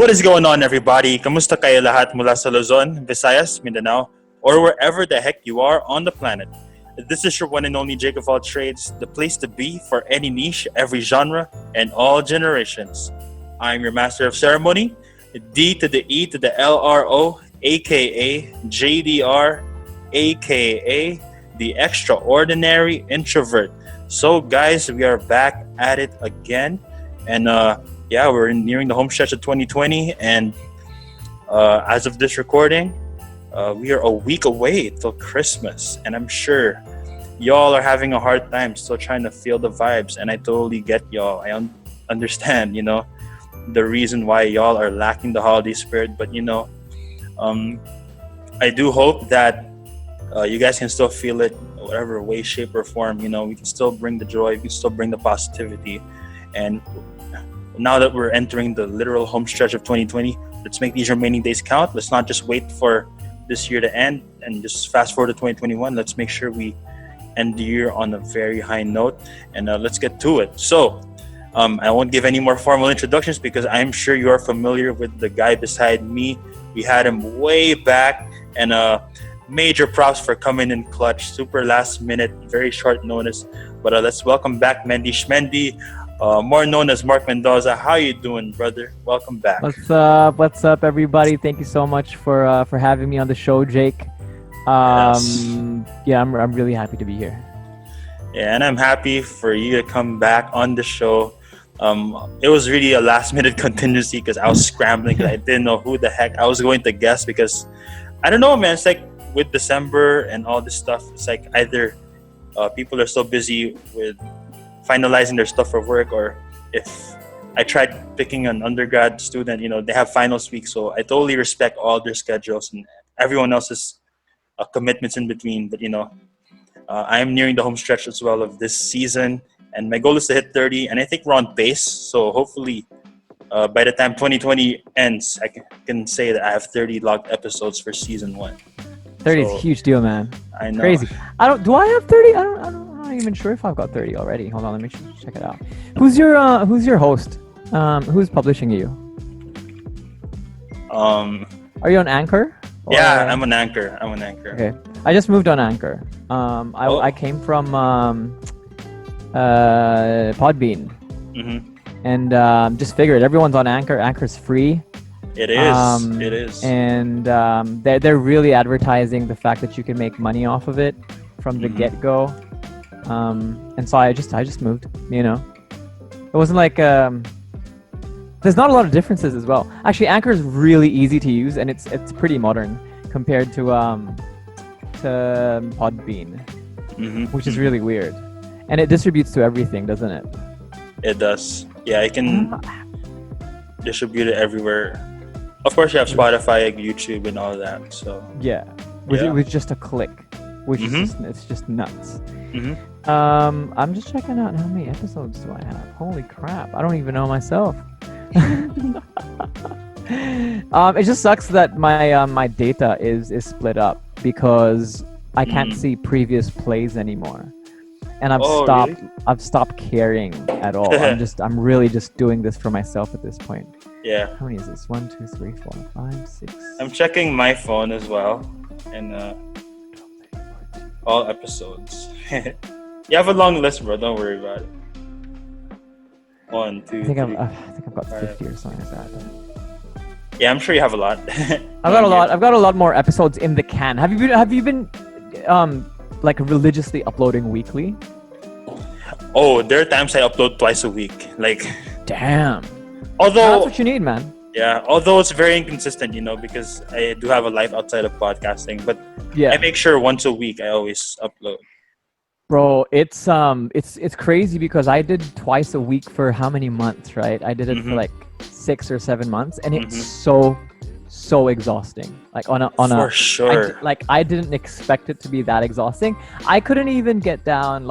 What is going on, everybody? Kamusta kayo lahat mula sa Luzon, Visayas, Mindanao, or wherever the heck you are on the planet? This is your one and only Jake of all trades, the place to be for any niche, every genre, and all generations. I'm your master of ceremony, D to the E to the LRO, aka JDR, aka the extraordinary introvert. So guys, we are back at it again, and we're nearing the home stretch of 2020, and as of this recording, we are a week away till Christmas, and I'm sure y'all are having a hard time still trying to feel the vibes, and I totally get y'all. I understand, the reason why y'all are lacking the holiday spirit, but I do hope that you guys can still feel it, whatever way, shape, or form. We can still bring the joy, we can still bring the positivity, and now that we're entering the literal home stretch of 2020, let's make these remaining days count. Let's not just wait for this year to end and just fast forward to 2021. Let's make sure we end the year on a very high note, and let's get to it. So I won't give any more formal introductions because I'm sure you are familiar with the guy beside me. We had him way back, and major props for coming in clutch, super last minute, very short notice. But let's welcome back Mendy Schmendy, more known as Mark Mendoza. How you doing, brother? Welcome back. What's up, everybody? Thank you so much for having me on the show, Jake. Yes. Yeah, I'm really happy to be here. Yeah, and I'm happy for you to come back on the show. It was really a last minute contingency because I was scrambling because I didn't know who the heck I was going to guess, because I don't know, man. It's like with December and all this stuff, it's like either people are so busy with finalizing their stuff for work, or if I tried picking an undergrad student, they have finals week. So I totally respect all their schedules and everyone else's commitments in between. But I'm nearing the home stretch as well of this season, and my goal is to hit 30, and I think we're on pace. So hopefully by the time 2020 ends, I can say that I have 30 logged episodes for season 1. 30 is a huge deal, man. I know. Crazy. Do I have 30? I'm not even sure if I've got 30 already. Hold on, let me check it out. Who's your host? Who's publishing you? Are you on Anchor? Yeah, I'm an anchor. Okay. I just moved on Anchor. I came from Podbean. Mm-hmm. And just figured everyone's on Anchor. Anchor's free. It is. And they're really advertising the fact that you can make money off of it from the get-go. And so I just moved. It wasn't like there's not a lot of differences as well. Actually, Anchor is really easy to use, and it's pretty modern compared to Podbean, which is really weird. And it distributes to everything, doesn't it? It does. Yeah, I can distribute it everywhere. Of course, you have Spotify, YouTube, and all that. So yeah, with just a click, which is it's just nuts. Mm-hmm. I'm just checking out how many episodes do I have. Holy crap! I don't even know myself. It just sucks that my data is split up because I can't see previous plays anymore, and I've stopped caring at all. I'm really just doing this for myself at this point. Yeah. How many is this? 1, 2, 3, 4, 5, 6. I'm checking my phone as well, and all episodes. You have a long list, bro. Don't worry about it. 1, 2, I think 3, I've got 50 or something like that. Yeah, I'm sure you have a lot. I've got a lot more episodes in the can. Have you been like religiously uploading weekly? Oh, there are times I upload twice a week. Like, damn. Although that's what you need, man. Yeah, although it's very inconsistent, because I do have a life outside of podcasting, but yeah, I make sure once a week I always upload. Bro, it's crazy because I did twice a week for how many months, right? I did it for like 6 or 7 months, and it's so exhausting. Like for sure. I didn't expect it to be that exhausting. I couldn't even get down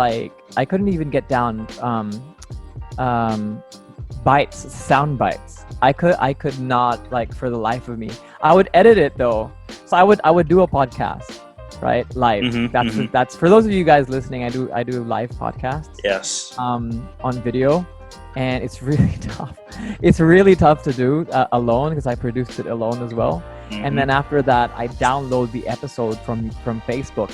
sound bites. I could not, like, for the life of me. I would edit it though. So I would do a podcast, right? Live. That's for those of you guys listening, I do live podcasts. Yes. On video. and it's really tough. It's really tough to do alone because I produced it alone as well. And then after that, I download the episode from Facebook.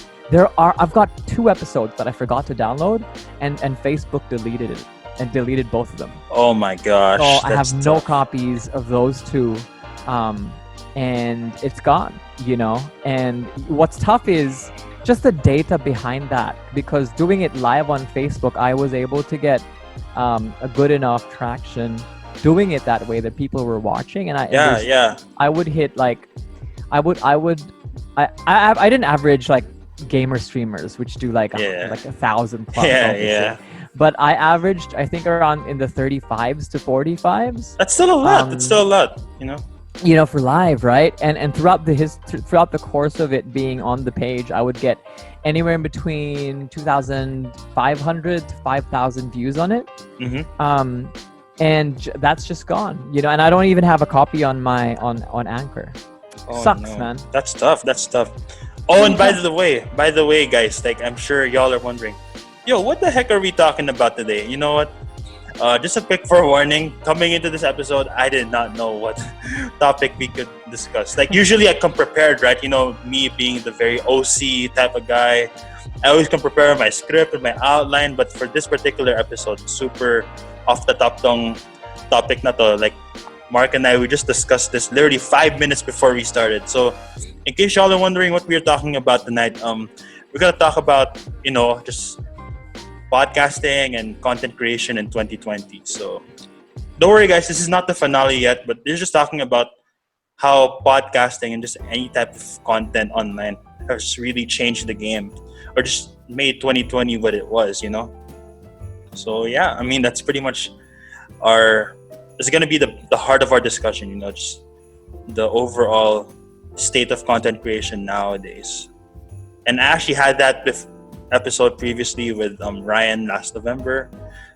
I've got 2 episodes that I forgot to download, and Facebook deleted it and deleted both of them. Oh my gosh. So I have that's no tough. copies of those 2, and it's gone. And what's tough is just the data behind that, because doing it live on Facebook, I was able to get a good enough traction doing it that way that people were watching, and I would hit like I didn't average like gamer streamers which do like 1,000 plus, but I averaged, I think, around in the 35s to 45s. That's still a lot. That's still a lot, for live, right? And throughout the course of it being on the page, I would get anywhere in between 2,500 to 5,000 views on it. And that's just gone, and I don't even have a copy on my on Anchor. Sucks, man. That's tough. Oh, and by the way, guys, like, I'm sure y'all are wondering, yo, what the heck are we talking about today? You know what? Just a quick forewarning. Coming into this episode, I did not know what topic we could discuss. Like, usually I come prepared, right? Me being the very OC type of guy, I always come prepared my script and my outline. But for this particular episode, super off the top tong topic na to. Like, Mark and I, we just discussed this literally 5 minutes before we started. So, in case y'all are wondering what we're talking about tonight, we're gonna talk about, just podcasting and content creation in 2020. So, don't worry, guys, this is not the finale yet, but we're just talking about how podcasting and just any type of content online has really changed the game, or just made 2020 what it was, So, yeah, I mean, that's pretty much it's going to be the heart of our discussion, just the overall state of content creation nowadays. And I actually had that episode previously with Ryan last November,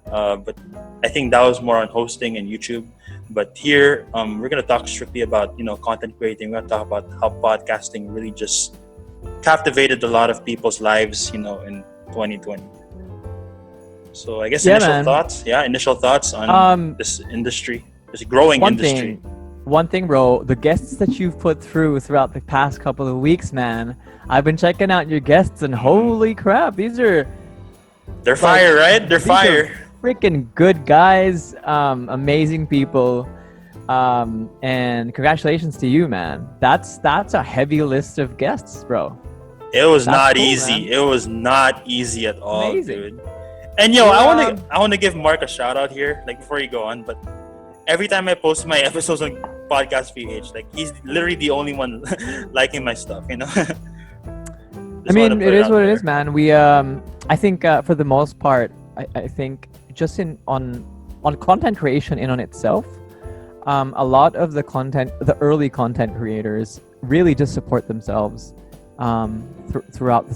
but I think that was more on hosting and YouTube. But here, we're going to talk strictly about, content creating. We're going to talk about how podcasting really just captivated a lot of people's lives, in 2020. So I guess initial thoughts on this industry, this growing industry. One thing, bro, the guests that you've put throughout the past couple of weeks, man, I've been checking out your guests, and holy crap, they're fire, right? They're fire. Freaking good guys, amazing people, and congratulations to you, man. That's a heavy list of guests, bro. It was not easy. Man. It was not easy at all, dude. And I want to give Mark a shout out here, like, before you go on. But every time I post my episodes on Podcast PH, like, he's literally the only one liking my stuff. I mean, it is what it is, man. We I think for the most part, I think just on content creation in on itself, a lot of the early content creators really just support themselves throughout the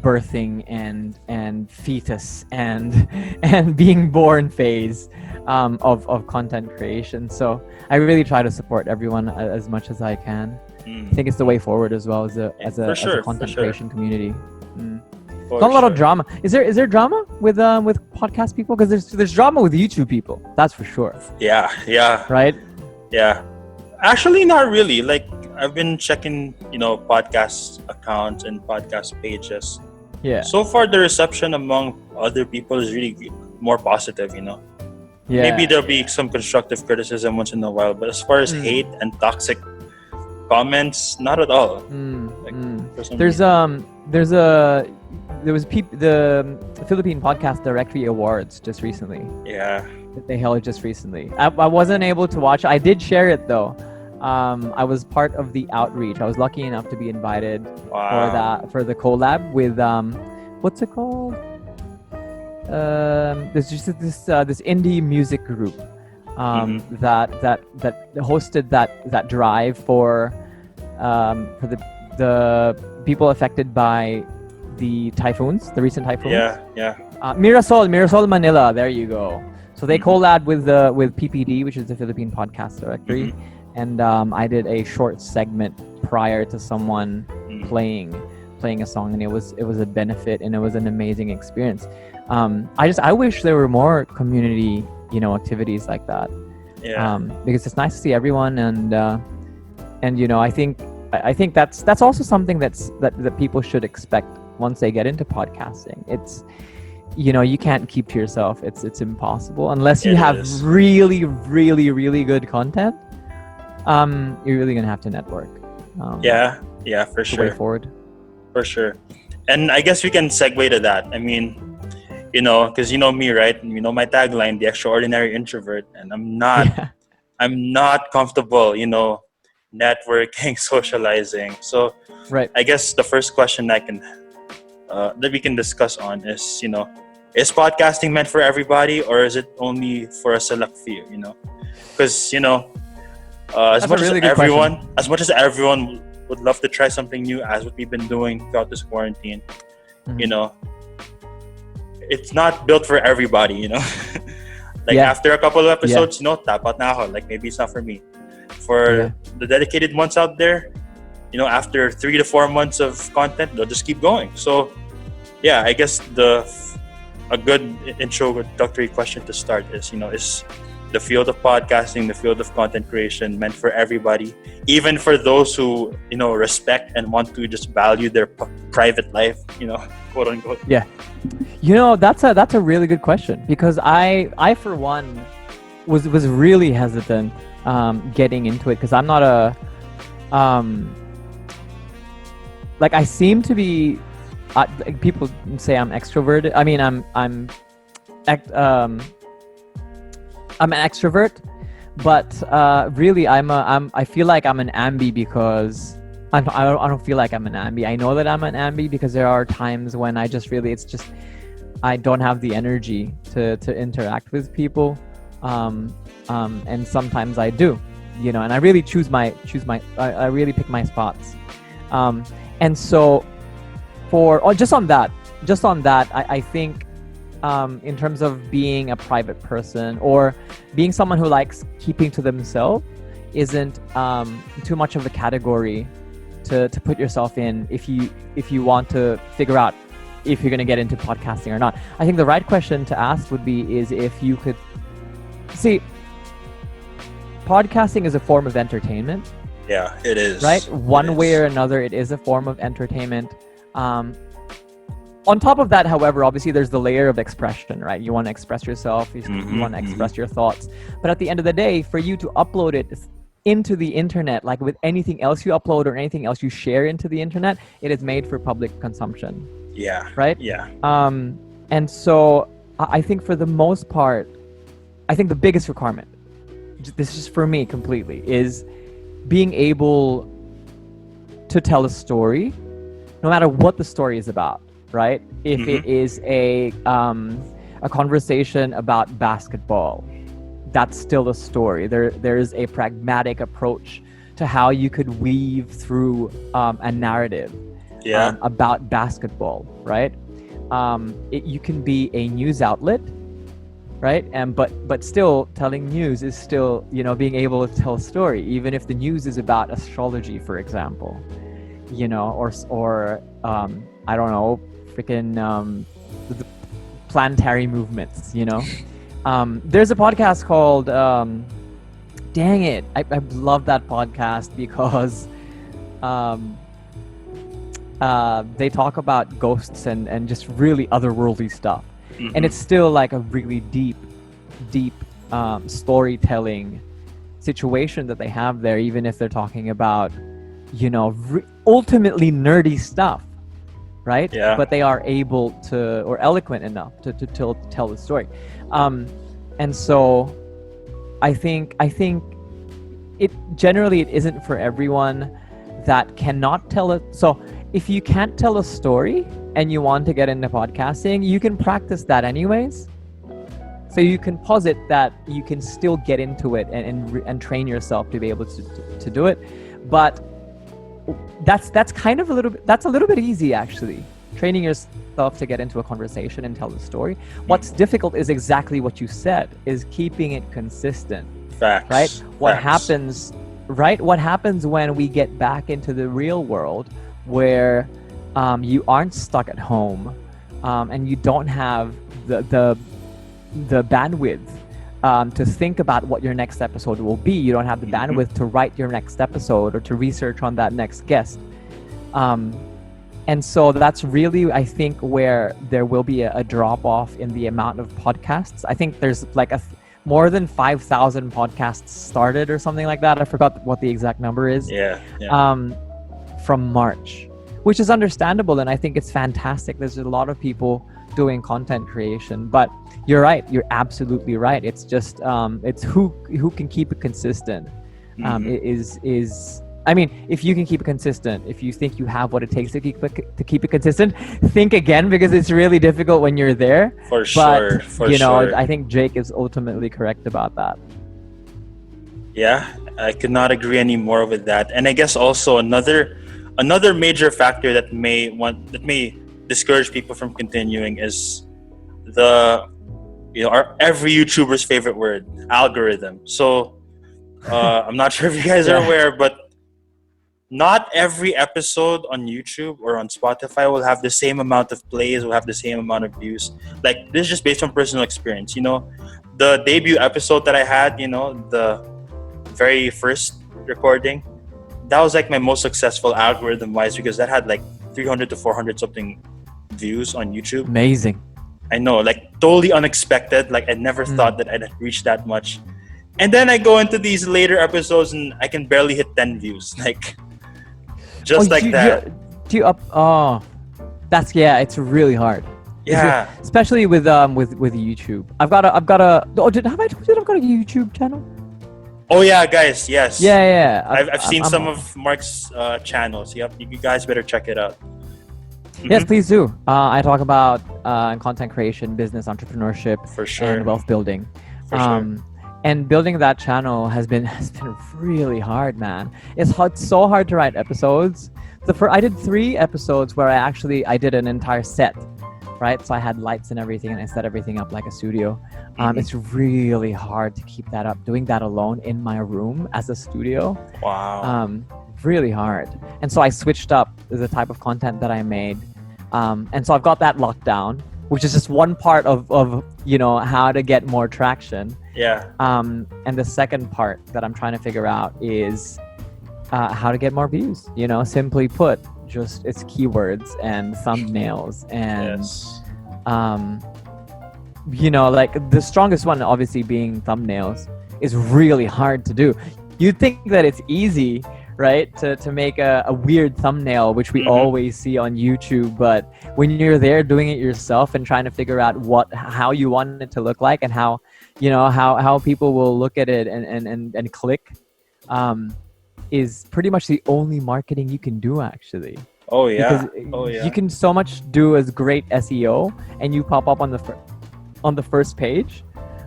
birthing and fetus and being born phase of content creation. So I really try to support everyone as much as I can. I think it's the way forward as well as a content creation community. Not a lot of drama. Is there drama with podcast people? Because there's drama with YouTube people. That's for sure. Yeah. Right? Yeah. Actually, not really. Like, I've been checking, podcast accounts and podcast pages. Yeah. So far, the reception among other people is really more positive, Yeah. Maybe there'll be some constructive criticism once in a while, but as far as hate and toxic comments, not at all. There was the Philippine Podcast Directory Awards just recently. Yeah. That they held just recently. I wasn't able to watch. I did share it though. I was part of the outreach. I was lucky enough to be invited for the collab with what's it called? There's just this indie music group that hosted that drive for the people affected by the recent typhoons. Yeah. Mirasol Manila. There you go. So they collabed with PPD, which is the Philippine Podcast Directory. And I did a short segment prior to someone playing. playing a song, and it was a benefit, and it was an amazing experience. I wish there were more community, activities like that. Yeah. Because it's nice to see everyone, and I think that's also something that people should expect once they get into podcasting. It's you can't keep to yourself. It's impossible unless you have really, really, really good content. You're really gonna have to network. Yeah, for the way sure. forward. For sure. And I guess we can segue to that. I mean, because you know me, right? My tagline, the extraordinary introvert, and I'm not Yeah. I'm not comfortable, networking, socializing. So Right. I guess the first question that we can discuss on is, is podcasting meant for everybody, or is it only for a select few? Because That's a really good question. as much as everyone would love to try something new, as what we've been doing throughout this quarantine, Mhm. it's not built for everybody. Like after a couple of episodes, tap out na ako. Like maybe it's not for me. For the dedicated ones out there, after 3 to 4 months of content, they'll just keep going. So I guess a good introductory question to start is, is the field of podcasting, the field of content creation meant for everybody, even for those who, respect and want to just value their private life, quote unquote. Yeah. That's a really good question, because I for one was really hesitant getting into it, because I'm not a like, I seem to be people say I'm extroverted. I mean, I'm an extrovert, but really I feel like I'm an ambi, because I don't feel like I'm an ambi. I know that I'm an ambi because there are times when I just really, I don't have the energy to interact with people, and sometimes I do, and I really I really pick my spots, and so just on that, I think in terms of being a private person or being someone who likes keeping to themselves isn't too much of a category to put yourself in if you want to figure out if you're going to get into podcasting or not. I think the right question to ask would be is if you could see, podcasting is a form of entertainment. Yeah, it is. Right? One way or another, it is a form of entertainment. On top of that, however, obviously there's the layer of expression, right? You want to express yourself, you want to express your thoughts. But at the end of the day, for you to upload it into the internet, like with anything else you upload or anything else you share into the internet, it is made for public consumption. Yeah. Right? Yeah. And so I think for the most part, I think the biggest requirement, this is just for me completely, is being able to tell a story, no matter what the story is about, right? If it is a conversation about basketball, that's still a story. There is a pragmatic approach to how you could weave through a narrative about basketball, right? You can be a news outlet, right? And but still telling news is still, being able to tell a story, even if the news is about astrology, for example, or I don't know, freaking the planetary movements, There's a podcast called dang it, I love that podcast because they talk about ghosts and just really otherworldly stuff. And it's still like a really deep storytelling situation that they have there, even if they're talking about, ultimately nerdy stuff, right? Yeah. But they are able to, or eloquent enough to tell the story. And so I think it isn't for everyone that cannot tell it. So if you can't tell a story and you want to get into podcasting, you can practice that anyways. So you can posit that you can still get into it and train yourself to be able to do it. But that's kind of a little bit easy, actually. Training yourself to get into a conversation and tell the story. What's difficult is exactly what you said, is keeping it consistent. Facts. Right? What happens when we get back into the real world, where you aren't stuck at home, and you don't have the bandwidth to think about what your next episode will be. You don't have the bandwidth to write your next episode or to research on that next guest. And so that's really, I think, where there will be a drop off in the amount of podcasts. I think there's like more than 5,000 podcasts started or something like that. I forgot what the exact number is. Yeah. From March, which is understandable, and I think it's fantastic. There's a lot of people doing content creation, but you're right. You're absolutely right. It's just it's who can keep it consistent. I mean, if you can keep it consistent, if you think you have what it takes to keep it consistent, think again, because it's really difficult when you're there. For sure. I think Jake is ultimately correct about that. Yeah, I could not agree any more with that. And I guess also another major factor that may discourage people from continuing is our every YouTuber's favorite word, algorithm. So I'm not sure if you guys are aware, but not every episode on YouTube or on Spotify will have the same amount of plays, will have the same amount of views. Like, this is just based on personal experience. The debut episode that I had, the very first recording, that was like my most successful algorithm-wise, because that had like 300 to 400 something views on YouTube. Amazing. I know, like totally unexpected. Like, I never thought that I'd reach that much. And then I go into these later episodes and I can barely hit 10 views. Like, just like that. It's really hard. Yeah. Especially with YouTube. I've got a have I told you that I've got a YouTube channel? Oh yeah, guys, yes. Yeah. I've seen some of Mark's channels. Yep, you guys better check it out. Yes, please do. I talk about content creation, business, entrepreneurship, for sure, and wealth building. For sure. And building that channel has been really hard, man. It's so hard to write episodes. I did 3 episodes where I did an entire set, right? So I had lights and everything, and I set everything up like a studio. It's really hard to keep that up. Doing that alone in my room as a studio. Wow. Really hard. And so I switched up the type of content that I made. And so I've got that locked down, which is just one part of how to get more traction. Yeah. And the second part that I'm trying to figure out is how to get more views. Simply put, just it's keywords and thumbnails and like the strongest one obviously being thumbnails is really hard to do. You'd think that it's easy, right, to make a weird thumbnail, which we always see on YouTube, but when you're there doing it yourself and trying to figure out how you want it to look like and how people will look at it and click, is pretty much the only marketing you can do, actually. Oh yeah. You can so much do as great SEO and you pop up on the first page,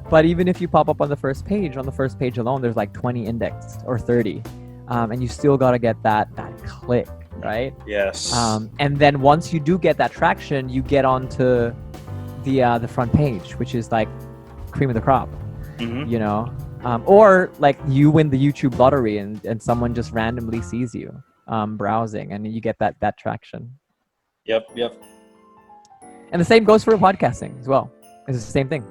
but even if you pop up on the first page alone, there's like 20 indexed or 30. And you still got to get that click, right? Yes. And then once you do get that traction, you get onto the front page, which is like cream of the crop, or like you win the YouTube lottery and someone just randomly sees you browsing, and you get that traction. Yep. And the same goes for podcasting as well. It's the same thing.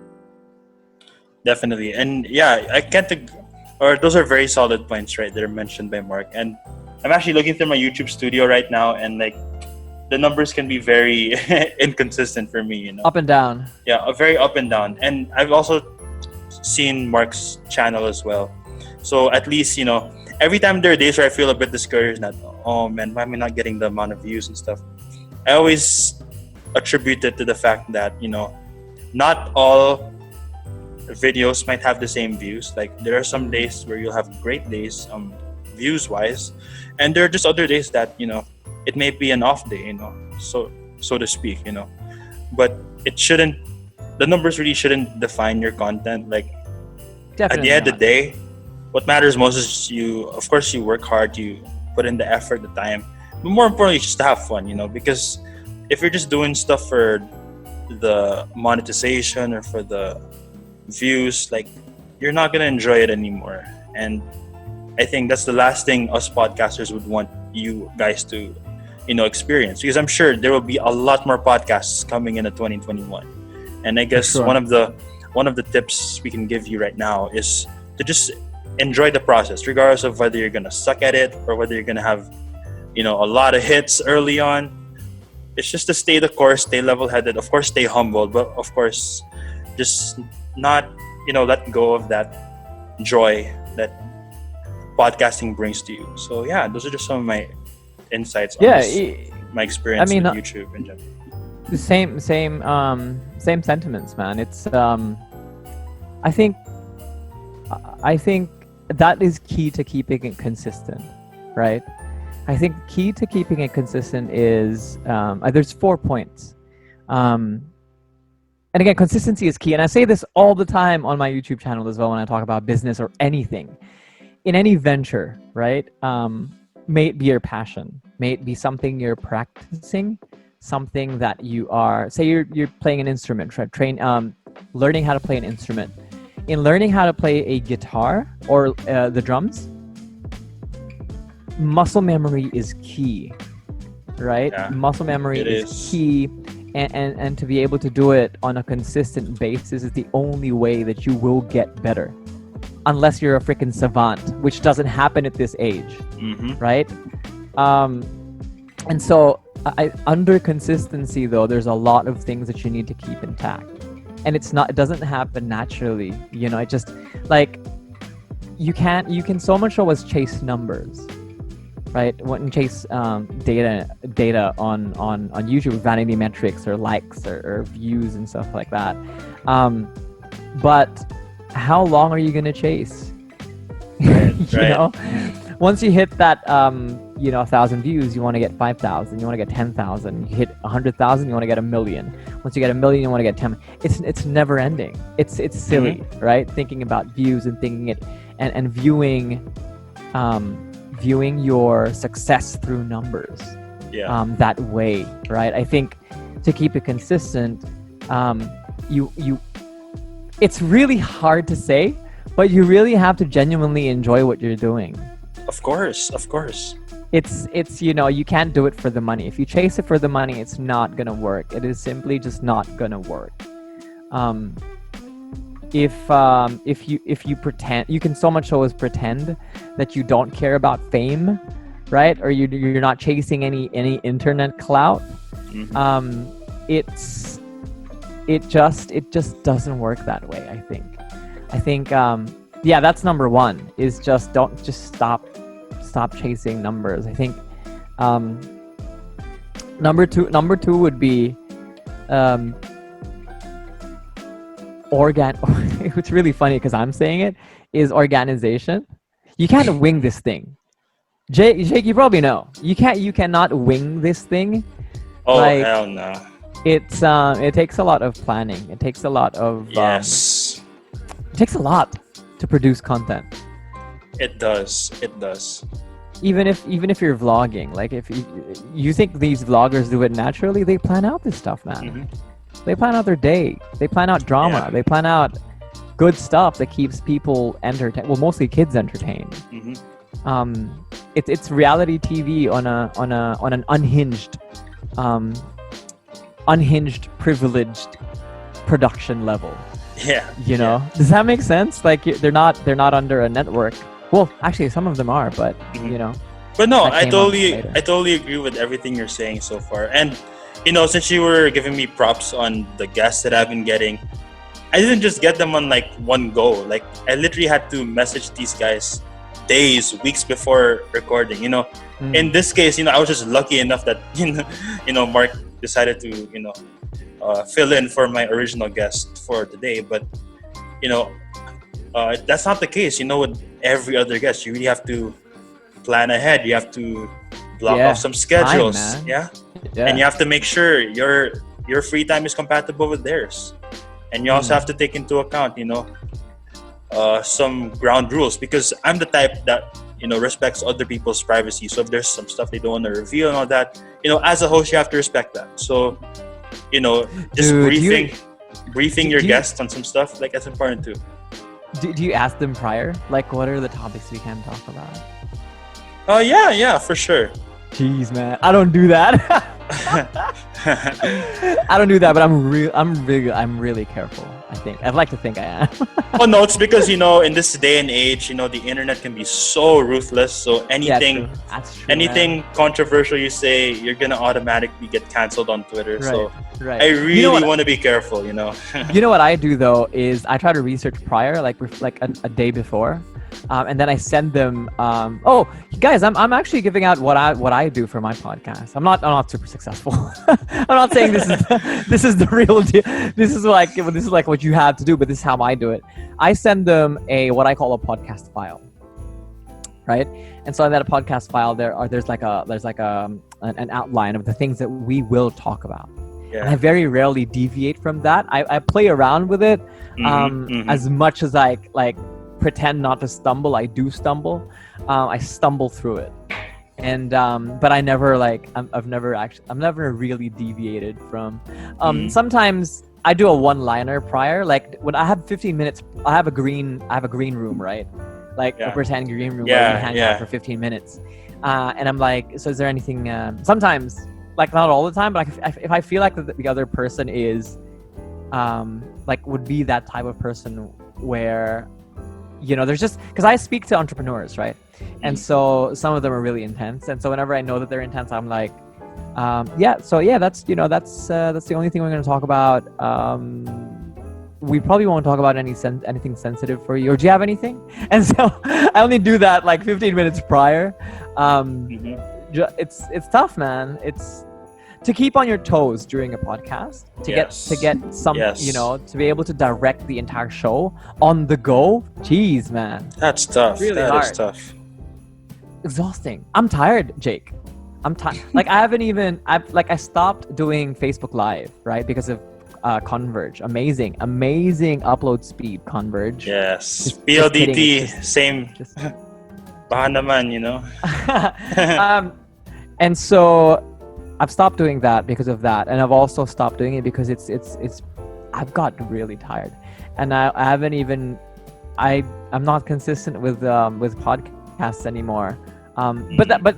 Definitely. And yeah, I can't those are very solid points, right? That are mentioned by Mark. And I'm actually looking through my YouTube studio right now, and like the numbers can be very inconsistent for me, Up and down. Yeah, very up and down. And I've also seen Mark's channel as well. So at least, every time there are days where I feel a bit discouraged, that, oh man, why am I not getting the amount of views and stuff? I always attribute it to the fact that, not all videos might have the same views. Like, there are some days where you'll have great days views wise, and there are just other days that it may be an off day, so to speak, but the numbers really shouldn't define your content. Like, Definitely at the end of the day, what matters most is you work hard, you put in the effort, the time, but more importantly, just to have fun, because if you're just doing stuff for the monetization or for the views, like, you're not gonna enjoy it anymore. And I think that's the last thing us podcasters would want you guys to experience, because I'm sure there will be a lot more podcasts coming in 2021. And I guess sure. one of the tips we can give you right now is to just enjoy the process, regardless of whether you're gonna suck at it or whether you're gonna have a lot of hits early on. It's just to stay the course, stay level-headed, of course stay humble, but of course just not let go of that joy that podcasting brings to you. So yeah, those are just some of my insights on my experience with YouTube in general. The same sentiments, man. It's I think that is key to keeping it consistent, right? I think key to keeping it consistent is there's 4 points. And again, consistency is key. And I say this all the time on my YouTube channel as well when I talk about business or anything. In any venture, right? May it be your passion, may it be something you're practicing, something that you are, say you're playing an instrument, right? Learning how to play an instrument. In learning how to play a guitar or the drums, muscle memory is key, right? Yeah, muscle memory is key, and to be able to do it on a consistent basis is the only way that you will get better, unless you're a freaking savant, which doesn't happen at this age, right? And so under consistency though, there's a lot of things that you need to keep intact, and it doesn't happen naturally. It just like you can so much always chase numbers, right? When you chase data on YouTube, vanity metrics or likes or views and stuff like that, but how long are you gonna chase? Right. Once you hit that 1,000 views, you want to get 5,000, you want to get 10,000. You hit 100,000, you want to get 1 million. Once you get 1 million, you want to get 10. It's never ending. It's silly, right? Thinking about views and thinking it and viewing your success through numbers. That way, right? I think to keep it consistent, it's really hard to say, but you really have to genuinely enjoy what you're doing. Of course. It's you can't do it for the money. If you chase it for the money, it's not gonna work. It is simply just not gonna work. If you pretend, you can so much always pretend that you don't care about fame, right? Or you're not chasing any internet clout. It just doesn't work that way. I think that's number one, is just stop chasing numbers. I think number two would be it's really funny because I'm saying it, is organization. You can't wing this thing. Jake, you probably know. You cannot wing this thing. Oh, hell no. It takes a lot of planning. It takes a lot of yes. It takes a lot to produce content. It does. Even if you're vlogging, like if you think these vloggers do it naturally, they plan out this stuff, man. They plan out their day. They plan out drama. Yeah. They plan out good stuff that keeps people entertained. Well, mostly kids entertained. It's reality TV on an unhinged, privileged production level. Yeah. Does that make sense? Like they're not under a network. Well, actually, some of them are, but But no, I totally agree with everything you're saying so far. And since you were giving me props on the guests that I've been getting, I didn't just get them on like one go. Like I literally had to message these guys days, weeks before recording. In this case, I was just lucky enough that Mark decided to fill in for my original guest for today. But that's not the case. With every other guest, you really have to plan ahead. You have to block off some schedules. Time, yeah, and you have to make sure your free time is compatible with theirs, and you also have to take into account some ground rules, because I'm the type that respects other people's privacy. So if there's some stuff they don't want to reveal and all that, as a host, you have to respect that. So just briefing your guests on some stuff, like, that's important too. Do you ask them prior, like, what are the topics we can talk about? Yeah, for sure. Jeez, man, I don't do that. I don't do that, but I'm really careful. I think I'd like to think I am. Oh no, it's because in this day and age, the internet can be so ruthless. So anything, That's true, anything controversial you say, you're gonna automatically get canceled on Twitter. So Right. I really want to be careful. You know what I do though is I try to research prior, like a day before, and then I send them. Oh, guys, I'm actually giving out what I do for my podcast. I'm not super successful. I'm not saying this is the real deal. This is like what you have to do, but this is how I do it. I send them what I call a podcast file, right? And so in that podcast file, there's an outline of the things that we will talk about. Yeah. And I very rarely deviate from that. I play around with it as much as I like pretend not to stumble. I do stumble. I stumble through it. And but I never I've never really deviated from sometimes I do a one-liner prior, like when I have 15 minutes. I have a green room, right? Like a pretend green room where we hang out for 15 minutes. And I'm like, so is there anything sometimes, like not all the time, but if I feel like the other person is would be that type of person where there's just, because I speak to entrepreneurs, right? And so some of them are really intense, and so whenever I know that they're intense, I'm like, that's the only thing we're going to talk about. We probably won't talk about anything sensitive for you, or do you have anything? And so I only do that like 15 minutes prior. It's tough, man. It's to keep on your toes during a podcast, to get some, to be able to direct the entire show on the go. Jeez, man. That's tough. Really that hard. is tough. Exhausting. I'm tired, Jake. I'm tired. Like I stopped doing Facebook Live, right? Because of Converge. Amazing upload speed, Converge. Yes. PLDT, same. Baka naman, And so I've stopped doing that because of that, and I've also stopped doing it because it's I've gotten really tired, and I'm not consistent with podcasts anymore. But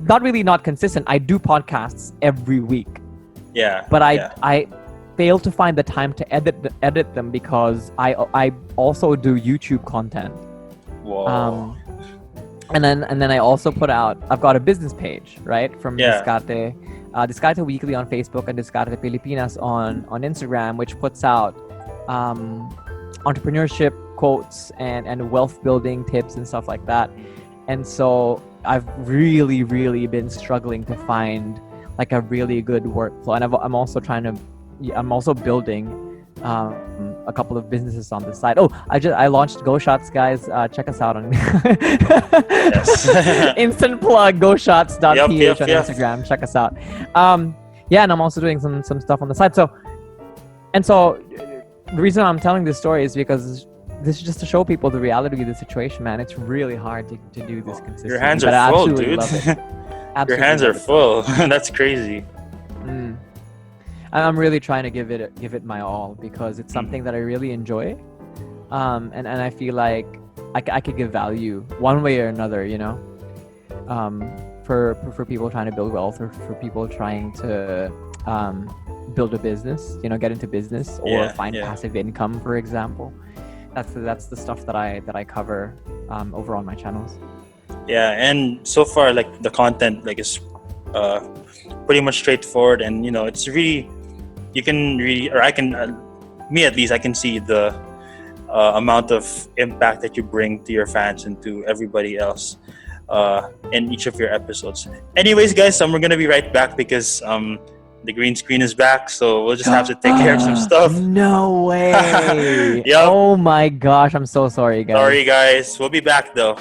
not really not consistent. I do podcasts every week. Yeah. But I fail to find the time to edit them because I also do YouTube content. Whoa. And then I also put out, I've got a business page, right? From Discarte Weekly on Facebook and Discarte Pilipinas on Instagram, which puts out entrepreneurship quotes and wealth building tips and stuff like that. And so I've really, really been struggling to find like a really good workflow. And I'm also building a couple of businesses on the side. Oh, I launched Go Shots, guys. Check us out on instant plug GoShots.ph on Instagram. Check us out. And I'm also doing some stuff on the side. So the reason I'm telling this story is because this is just to show people the reality of the situation, man. It's really hard to do this consistently. Your hands are full, dude. Your hands are full. That's crazy. I'm really trying to give it my all because it's something that I really enjoy, and I feel like I could give value one way or another, for people trying to build wealth, or for people trying to build a business, get into business or find passive income, for example. That's the stuff that I cover over on my channels. Yeah, and so far, like the content, like is pretty much straightforward, and it's really, you can really, or I can, me at least, I can see the amount of impact that you bring to your fans and to everybody else in each of your episodes. Anyways, guys, we're gonna be right back because the green screen is back, so we'll just have to take care of some stuff. No way. Yep. Oh my gosh, I'm so sorry, guys. Sorry, guys. We'll be back though.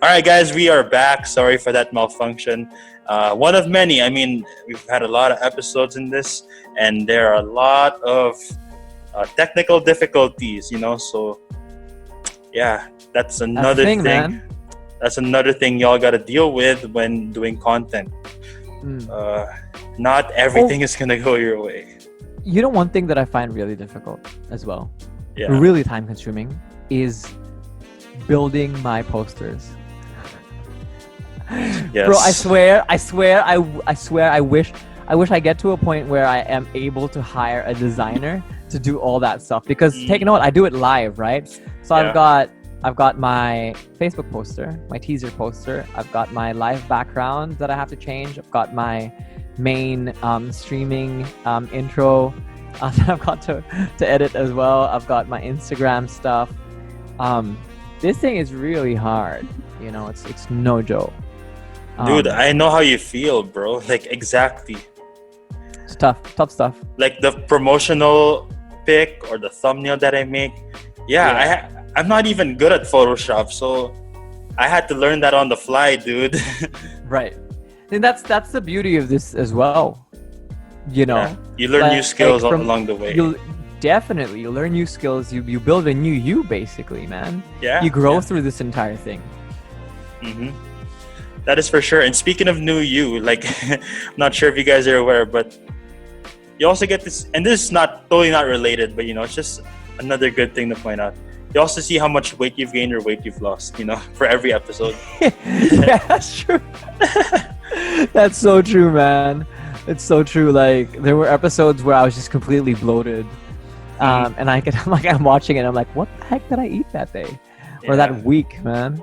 All right, guys, we are back. Sorry for that malfunction. One of many. I mean, we've had a lot of episodes in this, and there are a lot of technical difficulties, So, yeah, that's another thing. Man. That's another thing y'all got to deal with when doing content. Not everything is gonna go your way. One thing that I find really difficult as well, yeah, really time consuming, is building my posters. Yes. Bro, I wish I get to a point where I am able to hire a designer to do all that stuff. Because take note, I do it live, right? So Yeah. I've got my Facebook poster, my teaser poster. I've got my live background that I have to change. I've got my main streaming intro that I've got to edit as well. I've got my Instagram stuff. This thing is really hard. You know, it's no joke. Dude, I know how you feel, bro. Like, exactly. It's tough stuff. Like the promotional pic or the thumbnail that I make. Yeah, I'm not even good at Photoshop, so I had to learn that on the fly, dude. Right. And that's the beauty of this as well. You know, Yeah, you learn new skills along the way. You learn new skills. You build a new you, basically, man. Yeah. You grow through this entire thing. Mm-hmm. That is for sure. And speaking of new you, like, I'm not sure if you guys are aware, but you also get this, and this is totally not related, but you know, it's just another good thing to point out. You also see how much weight you've gained or weight you've lost, you know, for every episode. Yeah, that's true. That's so true, man. It's so true. Like, there were episodes where I was just completely bloated. And I'm watching it and I'm like, what the heck did I eat that day? Or that week, man?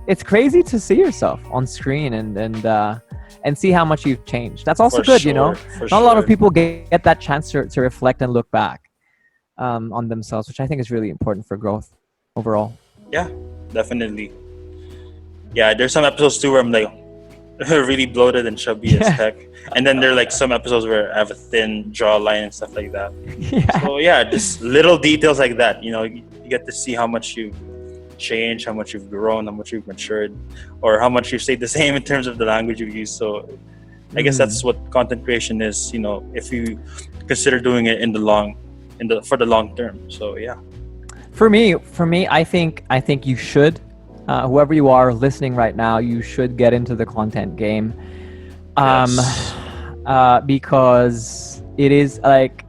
It's crazy to see yourself on screen and see how much you've changed. That's also good, you know. Not a lot of people get that chance to reflect and look back on themselves, which I think is really important for growth overall. Yeah, definitely. Yeah, there's some episodes too where I'm like really bloated and chubby as heck, and then there are like some episodes where I have a thin jawline and stuff like that. Yeah. So yeah, just little details like that. You know, you get to see how much you've changed, how much you've grown, how much you've matured, or how much you've stayed the same in terms of the language you use. So I guess that's what content creation is, you know, if you consider doing it for the long term. So yeah. For me, I think you should, whoever you are listening right now, you should get into the content game, because it is like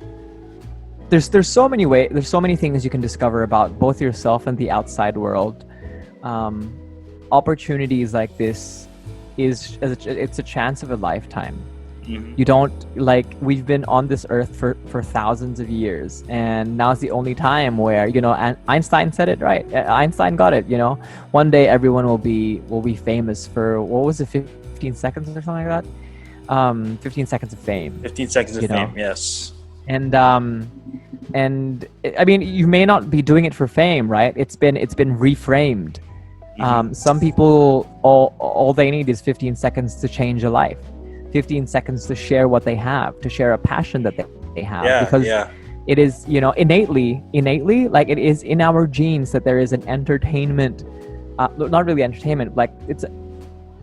there's so many things you can discover about both yourself and the outside world. Opportunities like this it's a chance of a lifetime. Mm-hmm. You don't, like, we've been on this earth for thousands of years, and now's the only time where, you know, and Einstein said it right. Einstein got it, you know. One day everyone will be famous for, what was it, 15 seconds or something like that? 15 seconds of fame. 15 seconds of fame, yes. And I mean, you may not be doing it for fame, right? It's been reframed. Some people, all they need is 15 seconds to change a life. 15 seconds to share what they have, to share a passion that they have. Because it is, you know, innately, like, it is in our genes that there is an entertainment, not really entertainment, like, it's,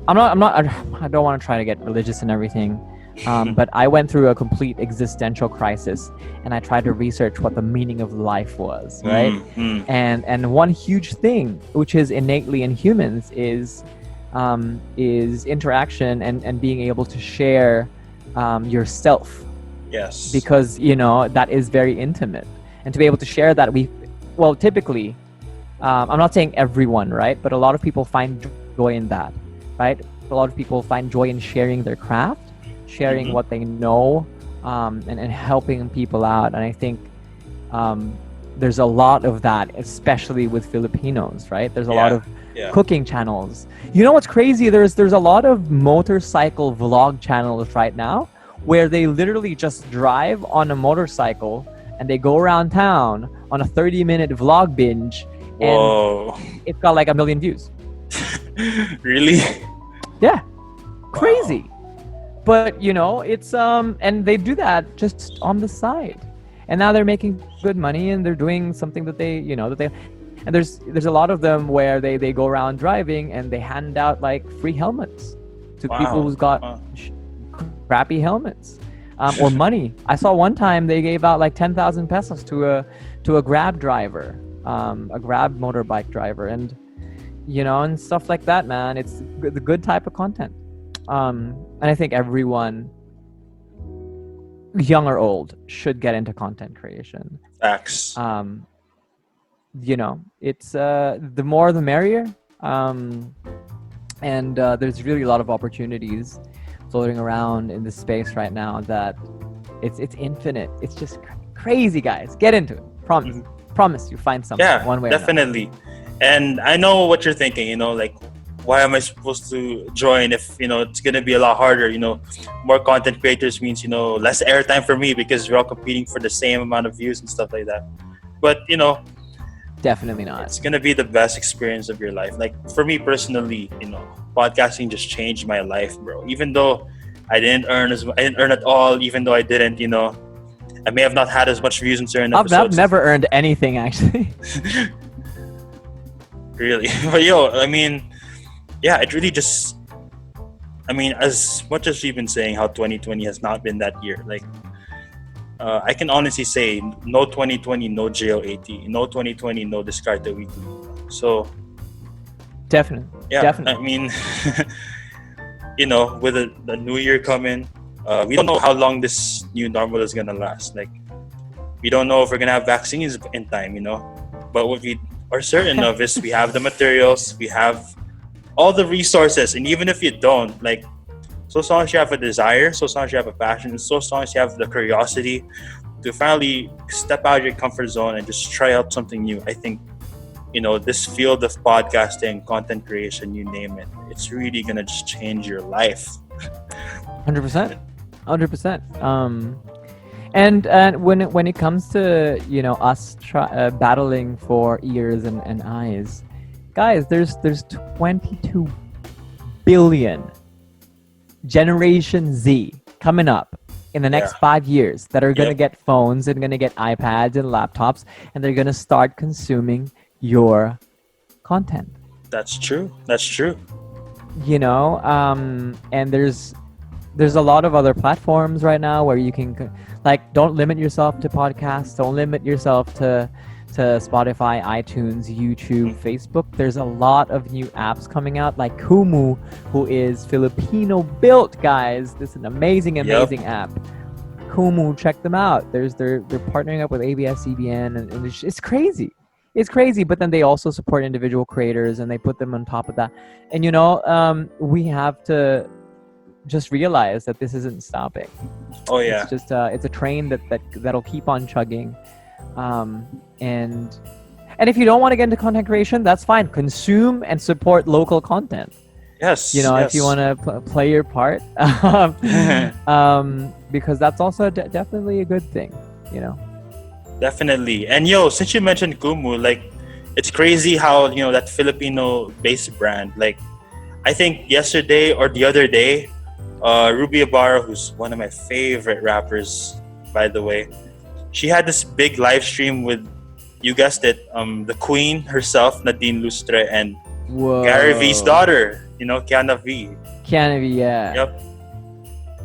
I don't want to try to get religious and everything, but I went through a complete existential crisis, and I tried to research what the meaning of life was, right? And one huge thing, which is innately in humans, is interaction and being able to share yourself. Yes. Because, you know, that is very intimate. And to be able to share that, typically, I'm not saying everyone, right? But a lot of people find joy in that, right? A lot of people find joy in sharing their craft, sharing what they know, and helping people out. And I think there's a lot of that, especially with Filipinos, right? There's a lot of cooking channels. You know what's crazy? There's a lot of motorcycle vlog channels right now where they literally just drive on a motorcycle and they go around town on a 30-minute vlog binge, and it's got like 1 million views. Really? Yeah. Crazy. Wow. But, you know, it's and they do that just on the side. And now they're making good money, and they're doing something that they, you know, and there's a lot of them where they go around driving and they hand out like free helmets to people who's got crappy helmets, or money. I saw one time they gave out like 10,000 pesos to a Grab driver, a Grab motorbike driver, and, you know, and stuff like that, man. It's the good type of content. And I think everyone, young or old, should get into content creation. Facts. You know, it's the more the merrier. And there's really a lot of opportunities floating around in this space right now that it's infinite. It's just crazy, guys. Get into it. Promise. Promise you find something Yeah, one way or another. definitely. And I know what you're thinking, you know, like, why am I supposed to join if, you know, it's going to be a lot harder, you know, more content creators means, you know, less airtime for me because we're all competing for the same amount of views and stuff like that. But, you know, Definitely not. it's going to be the best experience of your life. Like, for me personally, you know, podcasting just changed my life, bro. Even though I didn't earn at all, even though I didn't, you know, I may have not had as much views in certain I've episodes. never earned anything, actually. Really. But yo, I mean, yeah, it really just, I mean, as much as we've been saying how 2020 has not been that year, like, I can honestly say no 2020, no JOAT, no 2020, no Discard the Weekly. So, Definitely. yeah, Definitely. I mean, you know, with the new year coming, we don't know how long this new normal is going to last. Like, we don't know if we're going to have vaccines in time, you know, but what we are certain of is we have the materials, we have all the resources, and even if you don't, like, so long as you have a desire, so long as you have a passion, so long as you have the curiosity to finally step out of your comfort zone and just try out something new, I think, you know, this field of podcasting, content creation, you name it, it's really gonna just change your life. 100%. 100%. And when it comes to, you know, us battling for ears and eyes, guys, there's 22 billion Generation Z coming up in the next 5 years that are going to get phones and going to get iPads and laptops, and they're going to start consuming your content. That's true. That's true. You know, and there's a lot of other platforms right now where you can, like, don't limit yourself to podcasts, don't limit yourself to Spotify, iTunes, YouTube, Facebook. There's a lot of new apps coming out, like Kumu, who is Filipino built, guys. This is an amazing app. Kumu, check them out. They're partnering up with ABS-CBN, and it's crazy. It's crazy, but then they also support individual creators and they put them on top of that. And you know, we have to just realize that this isn't stopping. Oh yeah. It's just it's a train that'll keep on chugging. And if you don't want to get into content creation, that's fine. Consume and support local content. Yes. You know, if you want to play your part, because that's also definitely a good thing. You know. Definitely. And yo, since you mentioned Kumu, like, it's crazy how, you know, that Filipino-based brand. Like, I think yesterday or the other day, Ruby Ibarra, who's one of my favorite rappers, by the way, she had this big live stream with, you guessed it, the queen herself, Nadine Lustre, and Gary V's daughter, you know, Kiana V. Kiana V, yeah. Yep.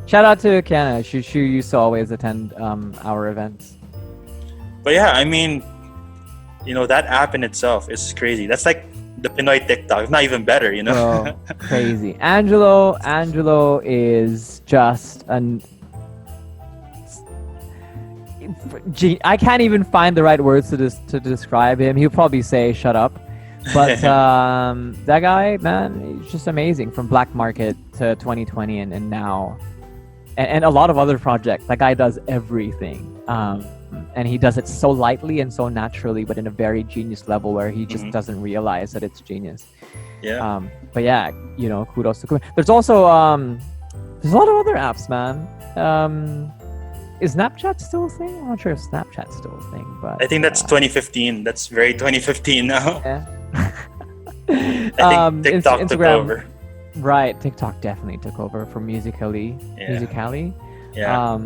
Shout out to Kiana. She used to always attend our events. But yeah, I mean, you know, that app in itself is crazy. That's like the Pinoy TikTok, if not even better, you know? Bro, crazy. Angelo is just an... I can't even find the right words to describe him. He'll probably say shut up, but that guy, man, he's just amazing. From Black Market to 2020 and now, and a lot of other projects. That guy does everything, and he does it so lightly and so naturally, but in a very genius level where he just doesn't realize that it's genius. Yeah. But yeah, you know, kudos to Kumo. There's also there's a lot of other apps, man. Is Snapchat still a thing? I'm not sure if Snapchat's still a thing, but I think that's 2015. That's very 2015 now. Yeah. I think TikTok took over. Right, TikTok definitely took over for Musical.ly. Yeah. Musical.ly. Yeah.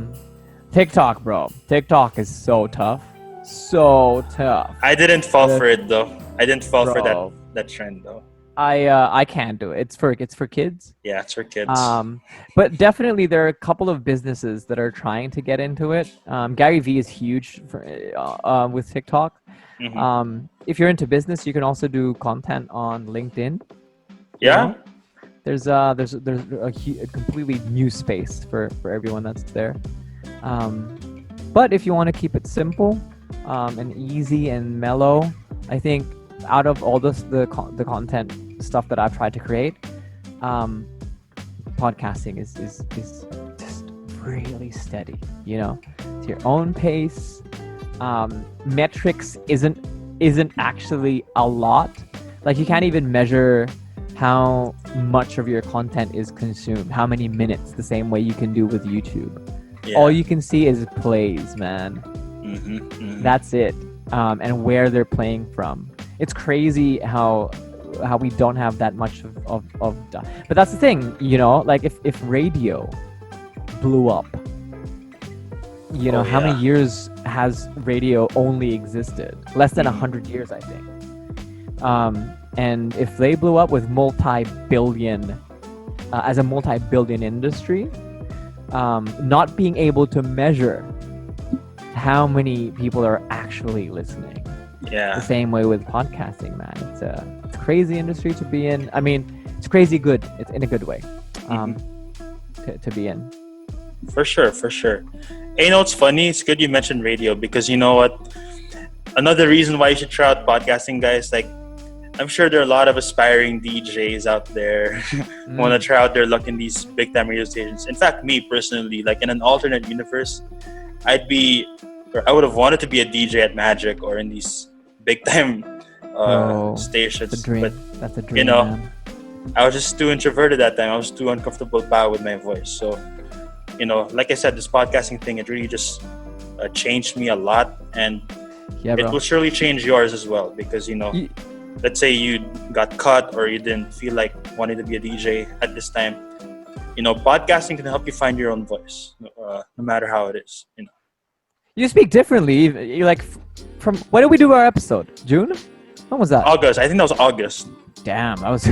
TikTok, bro. TikTok is so tough. So tough. I didn't fall for it though. I didn't fall for Bro. that trend though. I can't do it. It's for kids. Yeah, it's for kids. But definitely there are a couple of businesses that are trying to get into it. Gary Vee is huge for, with TikTok. If you're into business, you can also do content on LinkedIn. Yeah. You know? There's a completely new space for everyone that's there. But if you want to keep it simple and easy and mellow, I think out of all the content stuff that I've tried to create, podcasting is just really steady. It's your own pace. Metrics isn't actually a lot. Like, you can't even measure how much of your content is consumed, how many minutes, the same way you can do with YouTube. All you can see is plays, man. That's it. And where they're playing from. It's crazy how we don't have that much of but that's the thing, like if radio blew up, how many years has radio only existed? Less than 100 years, I think. And if they blew up with as a multi-billion industry, not being able to measure how many people are actually listening. The same way with podcasting, man. It's a crazy industry to be in. I mean, it's crazy good. It's in a good way to be in. For sure. Hey, it's funny. It's good you mentioned radio, because you know what? Another reason why you should try out podcasting, guys, like, I'm sure there are a lot of aspiring DJs out there who want to try out their luck in these big time radio stations. In fact, me personally, like in an alternate universe, I would have wanted to be a DJ at Magic or in these big time stations. That's a dream. But that's a dream, man. I was just too introverted that time. I was too uncomfortable with my voice. So, like I said, this podcasting thing, it really just changed me a lot, and it will surely change yours as well, because let's say you got cut or you didn't feel like wanting to be a DJ at this time, podcasting can help you find your own voice, no matter how it is. You speak differently. You like from when did we do our episode? June? When was that? August. I think that was August. Damn, I was.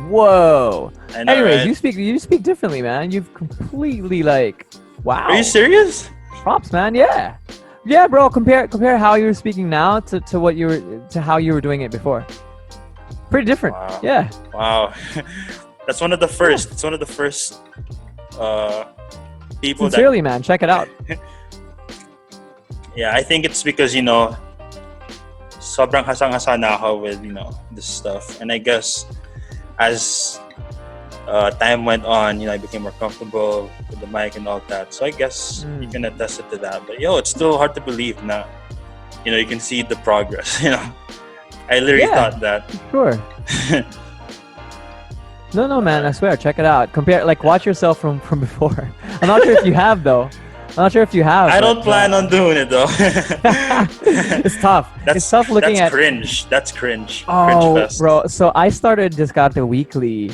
Whoa. I know, anyways, right? you speak differently, man. You've completely wow. Are you serious? Props, man. Yeah, bro. Compare how you're speaking now to how you were doing it before. Pretty different. Wow. Yeah. Wow. That's one of the first. It's one of the first people. Sincerely, man. Check it out. Yeah, I think it's because sobrang hasang-hasa na ako with this stuff, and I guess as time went on, I became more comfortable with the mic and all that. So I guess you can attest it to that. But it's still hard to believe na you can see the progress. I literally thought that. Sure. No, man. I swear. Check it out. Compare, watch yourself from before. I'm not sure if you have though. I don't plan on doing it though. It's tough. It's tough looking at. That's cringe. Oh, cringe fest. Bro. So I started Descarte Weekly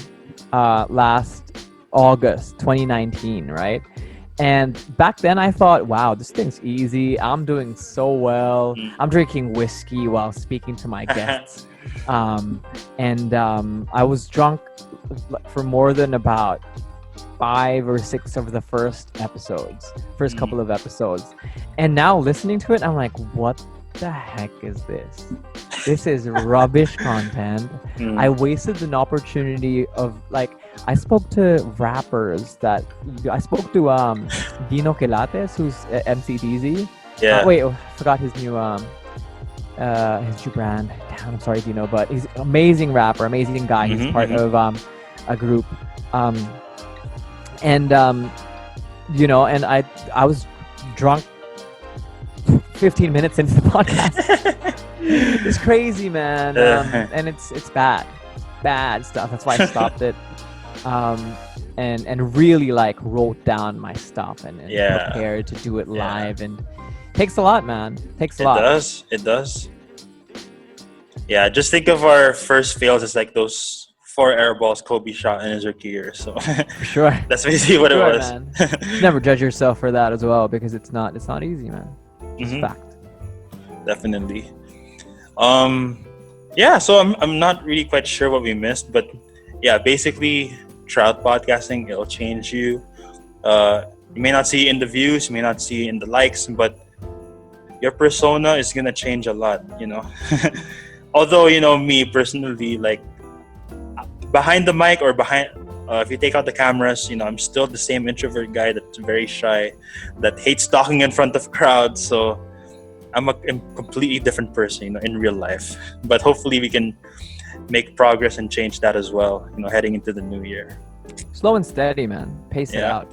last August 2019, right? And back then I thought, wow, this thing's easy. I'm doing so well. I'm drinking whiskey while speaking to my guests. I was drunk for more than about 5 or 6 of the first couple of episodes, and now listening to it, I'm like, what the heck is this? This is rubbish content. I wasted an opportunity of I spoke to rappers I spoke to Dino Quilates, who's MCDZ. Wait, I forgot his new brand. Damn, I'm sorry, Dino, but he's an amazing rapper, amazing guy. He's part of a group. And I was drunk 15 minutes into the podcast. It's crazy, man. And it's bad stuff. That's why I stopped it. And really wrote down my stuff and prepared to do it live. And it takes a lot, man. It does. Yeah, just think of our first fails as those 4 air balls Kobe shot in his rookie year. So for sure, that's basically what it was. Man. Never judge yourself for that as well, because it's not easy, man. It's fact. Definitely. So I'm not really quite sure what we missed, but basically try out podcasting. It'll change you. You may not see it in the views, you may not see it in the likes, but your persona is gonna change a lot, Although, me personally, behind the mic or behind, if you take out the cameras, I'm still the same introvert guy that's very shy, that hates talking in front of crowds. So I'm a completely different person, in real life. But hopefully we can make progress and change that as well, heading into the new year. Slow and steady, man. Pace it Yeah. out.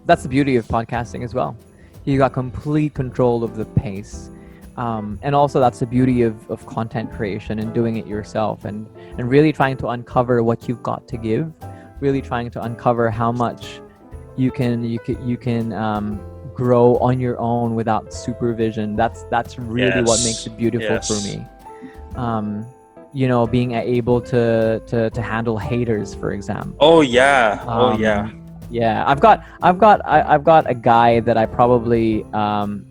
That's the beauty of podcasting as well. You got complete control of the pace. And also that's the beauty of content creation and doing it yourself and really trying to uncover what you've got to give, really trying to uncover how much you can grow on your own without supervision. That's really what makes it beautiful for me. Being able to handle haters, for example. Oh yeah. Yeah, I've got a guy that I probably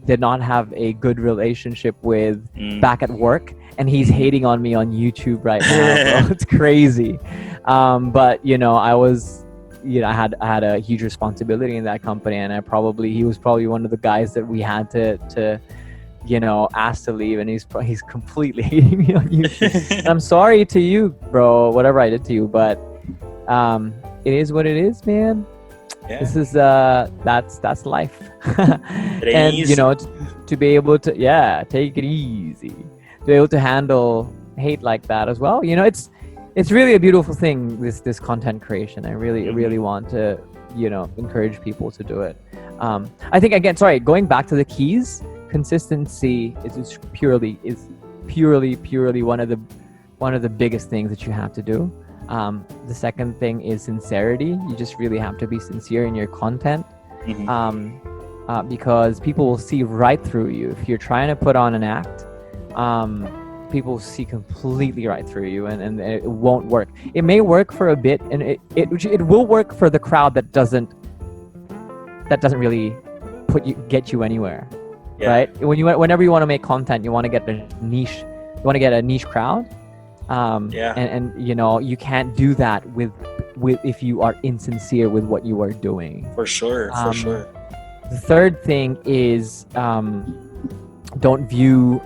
did not have a good relationship with back at work, and he's hating on me on YouTube right now, bro. It's crazy. But I had a huge responsibility in that company, and he was probably one of the guys that we had to ask to leave, and he's completely hating me on YouTube. And I'm sorry to you, bro, whatever I did to you, but it is what it is, man. Yeah. This is that's life. And to be able to take it easy, to be able to handle hate like that as well. It's really a beautiful thing, this content creation. I really want to encourage people to do it. I think, again, going back to the keys, consistency is purely one of the biggest things that you have to do. The second thing is sincerity. You just really have to be sincere in your content, because people will see right through you. If you're trying to put on an act, people see completely right through you, and it won't work. It may work for a bit, and it will work for the crowd that doesn't really get you anywhere, right? Whenever you want to make content, you want to get a niche crowd. And you can't do that with if you are insincere with what you are doing. For sure. The third thing is don't view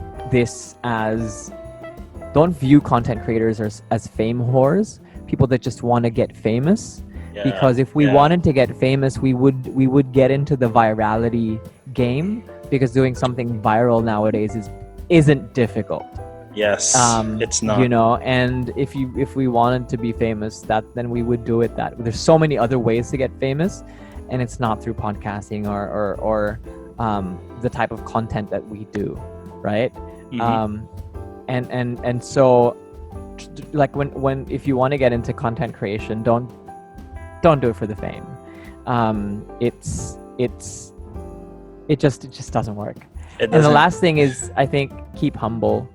content creators as fame whores, people that just want to get famous. Because if we wanted to get famous, we would get into the virality game, because doing something viral nowadays isn't difficult. Yes, it's not. And if we wanted to be famous, then we would do it that. There's so many other ways to get famous, and it's not through podcasting or the type of content that we do, right? And so, like when if you want to get into content creation, don't do it for the fame. It just doesn't work. And the last thing is, I think, keep humble.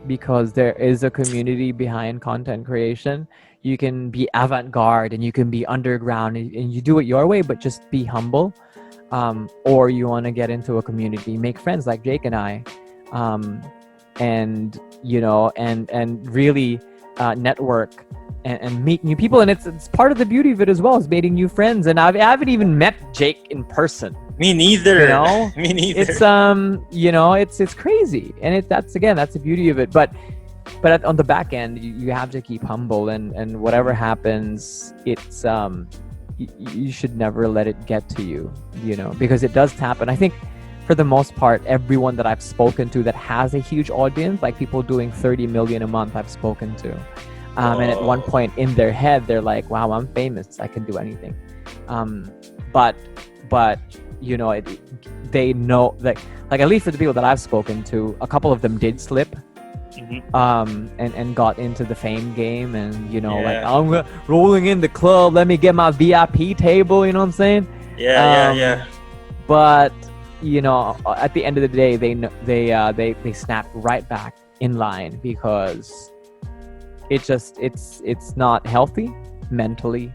Because there is a community behind content creation. You can be avant-garde and you can be underground, and you do it your way, but just be humble. Or you want to get into a community, make friends like Jake and I, and really network and meet new people. And it's part of the beauty of it as well, is meeting new friends. And I haven't even met Jake in person. Me neither. Me neither. It's crazy, and that's the beauty of it. But on the back end, you have to keep humble, and whatever happens, it's you should never let it get to you, because it does happen. I think for the most part, everyone that I've spoken to that has a huge audience, like people doing 30 million a month, I've spoken to, and at one point in their head, they're like, "Wow, I'm famous. I can do anything." But they know that, like, at least for the people that I've spoken to, a couple of them did slip, and got into the fame game, and like, I'm rolling in the club, let me get my VIP table, you know what I'm saying? But at the end of the day, they snap right back in line, because it's not healthy mentally.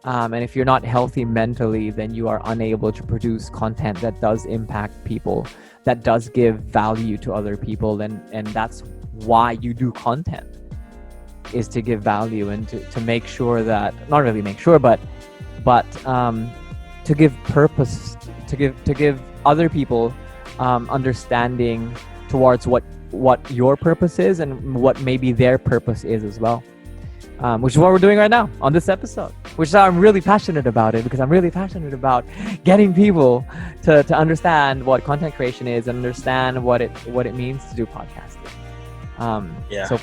And if you're not healthy mentally, then you are unable to produce content that does impact people, that does give value to other people. And that's why you do content, is to give value and to make sure that, not really make sure, but to give purpose, to give other people understanding towards what your purpose is and what maybe their purpose is as well. Which is what we're doing right now on this episode, which is I'm really passionate about it, because I'm really passionate about getting people to understand what content creation is and understand what it means to do podcasting. So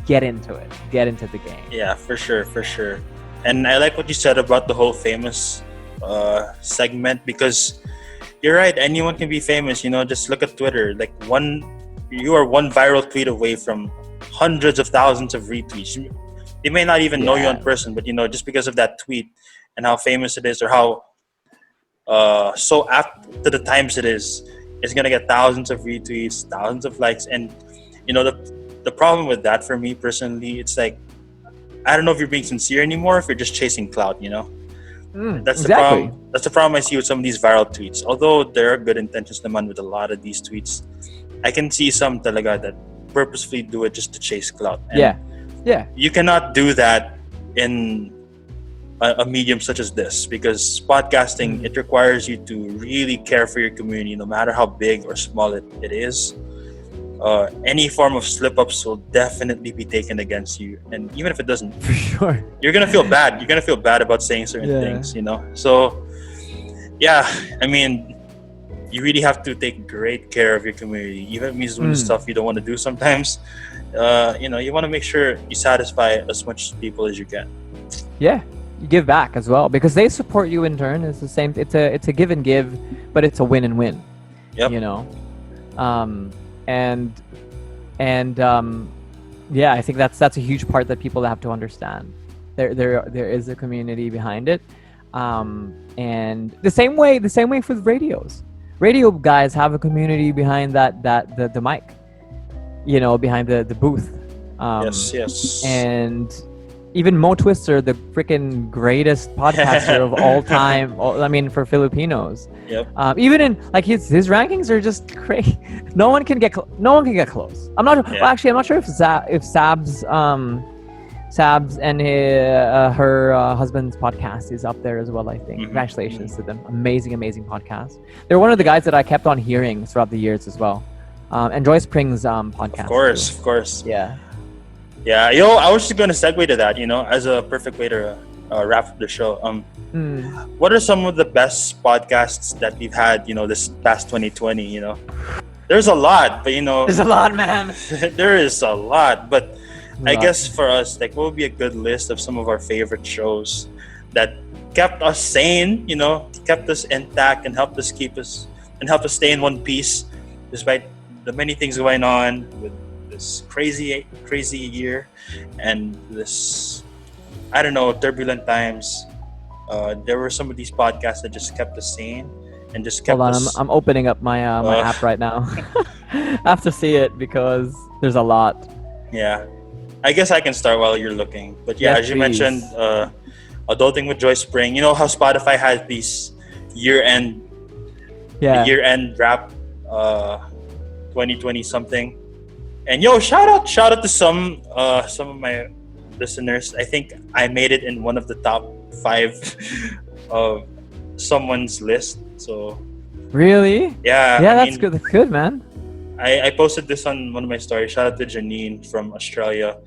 get into it, get into the game. Yeah, for sure, for sure. And I like what you said about the whole famous segment, because you're right. Anyone can be famous. Just look at Twitter. Like you are one viral tweet away from hundreds of thousands of retweets. They may not even know you in person, but just because of that tweet and how famous it is, or how so apt to the times it is, it's gonna get thousands of retweets, thousands of likes. And the problem with that, for me personally, it's like, I don't know if you're being sincere anymore, if you're just chasing clout. That's exactly. the problem. That's the problem I see with some of these viral tweets. Although there are good intentions naman with a lot of these tweets, I can see some talaga that purposefully do it just to chase clout. And yeah. you cannot do that in a medium such as this, because podcasting, it requires you to really care for your community, no matter how big or small it is. Any form of slip-ups will definitely be taken against you, and even if it doesn't, For sure. you're gonna feel bad. You're gonna feel bad about saying certain things, So, yeah, I mean, you really have to take great care of your community, even if it means doing stuff you don't want to do sometimes. You want to make sure you satisfy as much people as you can. Yeah, you give back as well, because they support you in turn. It's the same. It's a give and give, but it's a win and win. Yep. Yeah, I think that's a huge part that people have to understand. There is a community behind it, and the same way with radios. Radio guys have a community behind the mic, behind the booth. Yes. And even Mo Twister, the freaking greatest podcaster of all time. I mean, for Filipinos. Yep. Even in his rankings are just crazy. No one can get close. I'm not. Yeah. Well, actually, I'm not sure if Sab's and her husband's podcast is up there as well. I think. Mm-hmm. Congratulations to them. Amazing podcast. They're one of the guys that I kept on hearing throughout the years as well. And Joyce Pring's podcast. Of course. Yeah. Yeah, I was just gonna segue to that, as a perfect way to wrap up the show. What are some of the best podcasts that we've had, this past 2020? There's a lot, but there's a lot, man. there is a lot, but I guess for us, what would be a good list of some of our favorite shows that kept us sane, kept us intact, and helped us stay in one piece despite the many things going on with this crazy year and this, I don't know, turbulent times. There were some of these podcasts that just kept us sane and just kept us... Hold on, I'm opening up my app right now. I have to see it because there's a lot. Yeah, I guess I can start while you're looking. But yeah, Yes, as you please. mentioned, Adulting with Joyce Spring. You know how Spotify has these year-end wrap, 2020 something. And shout out to some of my listeners. I think I made it in one of the top 5 of someone's list. So Really? yeah, That's good. That's good, man. I posted this on one of my stories. Shout out to Janine from Australia.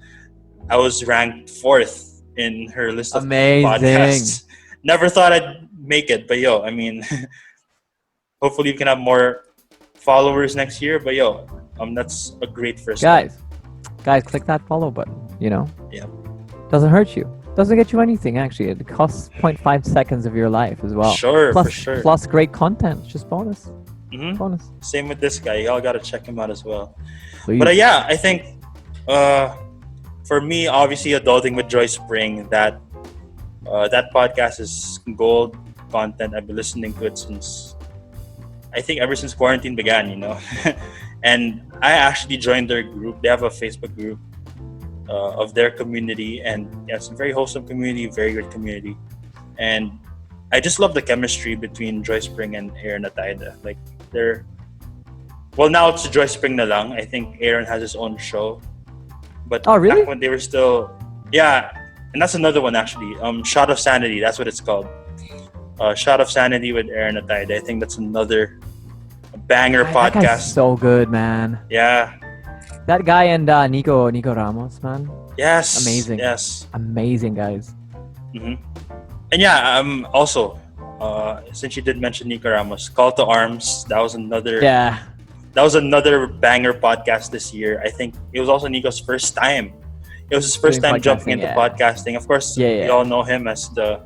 I was ranked 4th in her list of Amazing. podcasts. Never thought I'd make it, but hopefully you can have more followers next year. But that's a great first step. Guys, click that follow button. Yeah. Doesn't hurt you. Doesn't get you anything, actually. It costs 0.5 seconds of your life as well. Sure, plus, for sure. Plus great content. It's just bonus. Mm-hmm. Bonus. Same with this guy. Y'all gotta check him out as well. Please. But I think for me, obviously, Adulting with Joyce Spring, that podcast is gold content. I've been listening to it ever since quarantine began, And I actually joined their group. They have a Facebook group of their community, and it's a very wholesome community, very good community. And I just love the chemistry between Joyce Spring and Aaron Ataida. Now it's Joyce Spring na lang. I think Aaron has his own show. But really? back when they were still... Yeah, and that's another one actually. Shot of Sanity, that's what it's called. Shot of Sanity with Aaron Ataida. I think that's another banger That guy's podcast. so good, man. Yeah. That guy and Nico Ramos, man. Yes. Amazing. Yes. Amazing guys. Mm-hmm. And also, since you did mention Nico Ramos, Call to Arms, that was another Yeah. That was another banger podcast this year. I think it was also Nico's first time It was his first Doing time jumping podcasting, into yeah. podcasting. Of course, Yeah, we yeah. all know him as the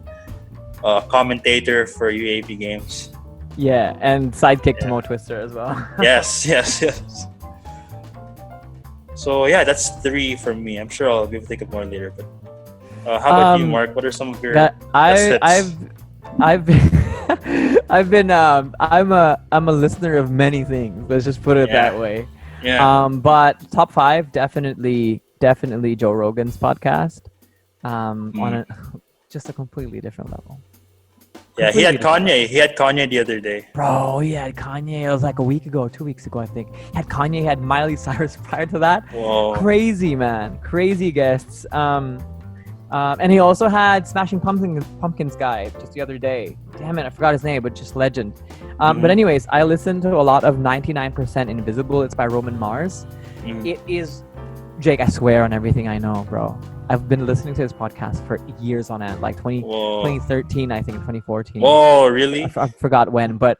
commentator for UAP games. Yeah, and sidekick to Yeah. Mo Twister as well. Yes, yes, yes. So yeah, that's 3 for me. I'm sure I'll be able to think of more later. But how about you, Mark? What are some of your best hits? I've been I'm a listener of many things. Let's just put it Yeah. that way. Yeah. But top 5 definitely Joe Rogan's podcast. On a just a completely different level. Yeah, he had Completely Kanye. He had Kanye the other day. Bro, he had Kanye. It was like a week ago, 2 weeks ago, I think. He had Kanye, he had Miley Cyrus prior to that. Whoa. Crazy, man. Crazy guests. And he also had Smashing Pumpkins guy just the other day. Damn it, I forgot his name, but just legend. But anyways, I listened to a lot of 99% Invisible. It's by Roman Mars. It is, Jake, I swear on everything I know, bro. I've been listening to his podcast for years on end, like 2013, I think, 2014. Whoa, really? I forgot when, but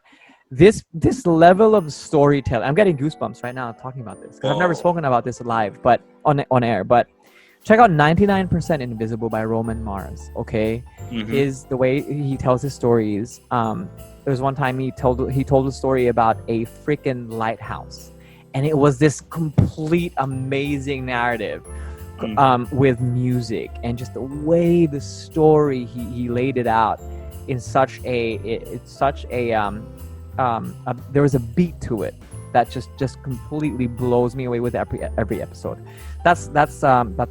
this level of storytelling, I'm getting goosebumps right now talking about this because I've never spoken about this live, but on air. But check out 99% Invisible by Roman Mars. Okay, is the way he tells his stories. There was one time he told a story about a freaking lighthouse, and it was this complete amazing narrative. With music and just the way the story he laid it out in such there was a beat to it that just completely blows me away with every episode. That's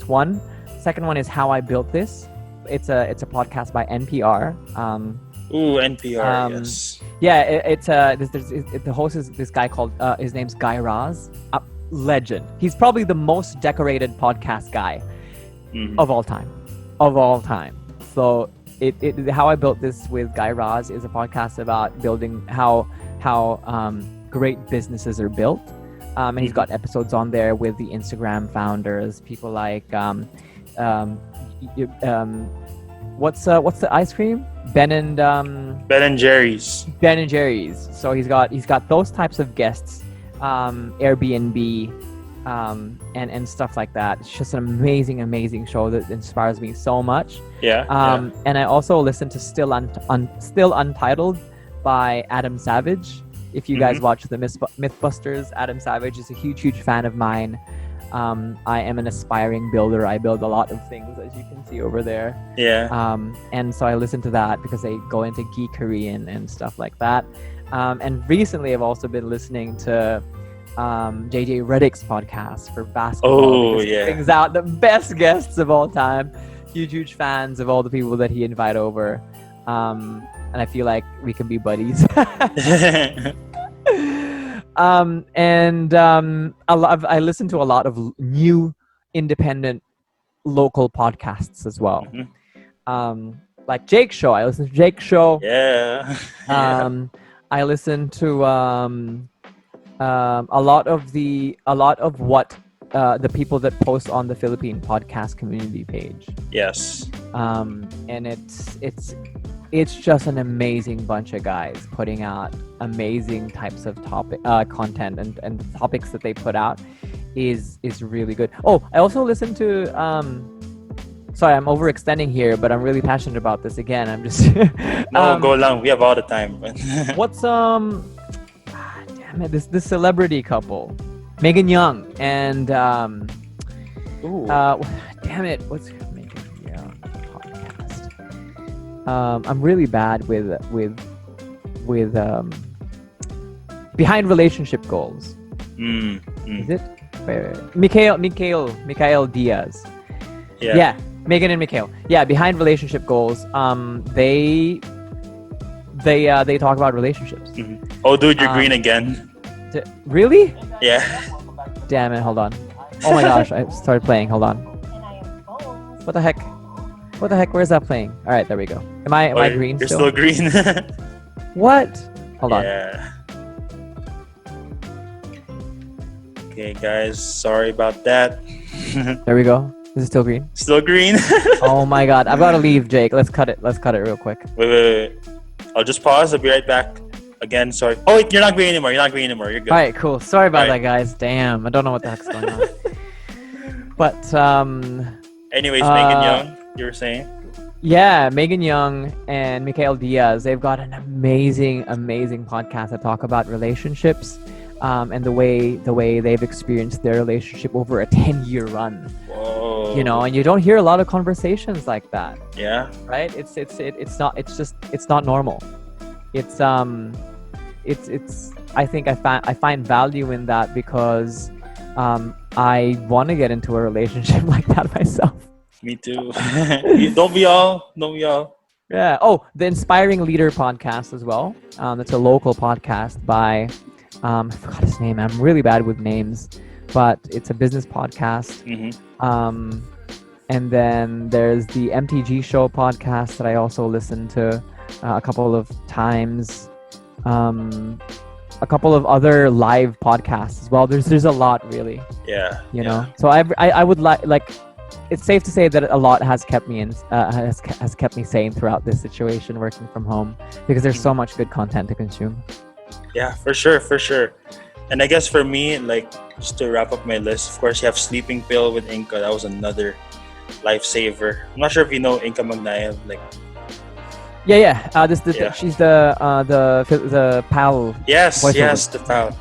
one. Second one is How I Built This. It's a podcast by NPR. NPR. Yes. Yeah, the host is this guy called his name's Guy Raz. Legend. He's probably the most decorated podcast guy of all time. So How I Built This with Guy Raz is a podcast about building how great businesses are built. And he's got episodes on there with the Instagram founders, people like what's the ice cream? Ben and Jerry's. Ben and Jerry's. So he's got those types of guests. Airbnb and stuff like that. It's just an amazing show that inspires me so much. And I also listen to Still Untitled by Adam Savage. If you guys watch the Mythbusters, Adam Savage is a huge fan of mine. I am an aspiring builder. I build a lot of things, as you can see over there. And so I listen to that because they go into geekery and stuff like that. And recently I've also been listening to JJ Redick's podcast for basketball. He brings out the best guests of all time. Huge fans of all the people that he invite over. And I feel like we can be buddies. I listen to a lot of new independent local podcasts as well. Like Jake's Show. I listen to Jake's Show. I listen to a lot of what the people that post on the Philippine podcast community page. And it's just an amazing bunch of guys putting out amazing types of content, and the topics that they put out is really good. Oh, I also listen to sorry, I'm overextending here, but I'm really passionate about this. Again, I'm just go long. We have all the time. What's damn it, this celebrity couple, Megan Young and damn it, what's Megan Young podcast? I'm really bad with behind relationship goals. Is it Mikhail Diaz? Yeah, Megan and Mikhail. Yeah, behind relationship goals. They talk about relationships. Oh, dude, you're green again. Really? Yeah. Damn it! Hold on. Oh my gosh! I started playing. Hold on. What the heck? What the heck? Where's that playing? All right, there we go. Am I green? You're still green. What? Hold on. Yeah. Okay, guys. Sorry about that. There we go. Is it still green? Still green. Oh my god! I've got to leave, Jake. Let's cut it. Let's cut it real quick. Wait. I'll just pause. I'll be right back. Again, sorry. Oh, wait, you're not green anymore. You're good. All right, cool. Sorry about that, guys. Damn, I don't know what the heck's going on. But Anyways, Megan Uh, Young, you were saying? Yeah, Megan Young and Mikael Diaz, they've got an amazing, amazing podcast that talk about relationships, and the way they've experienced their relationship over a 10-year run. Whoa. You know, and you don't hear a lot of conversations like that, Yeah. right? It's not normal. It's I think I find value in that because I want to get into a relationship like that myself. Me too. Don't we all? Don't we all? Yeah. Oh, the Inspiring Leader podcast as well. It's a local podcast by, I forgot his name. I'm really bad with names, but it's a business podcast. Mm-hmm. And then there's the MTG Show podcast that I also listened to a couple of times. A couple of other live podcasts as well. There's a lot really. Yeah. You know. So I would like. It's safe to say that a lot has kept me has kept me sane throughout this situation working from home because there's so much good content to consume. Yeah, for sure. And I guess for me, like, just to wrap up my list, of course, you have Sleeping Pill with Inka. That was another lifesaver. I'm not sure if you know Inka Magnayev. Like, Yeah. Yeah. She's the pal. yes, voiceover. the pal.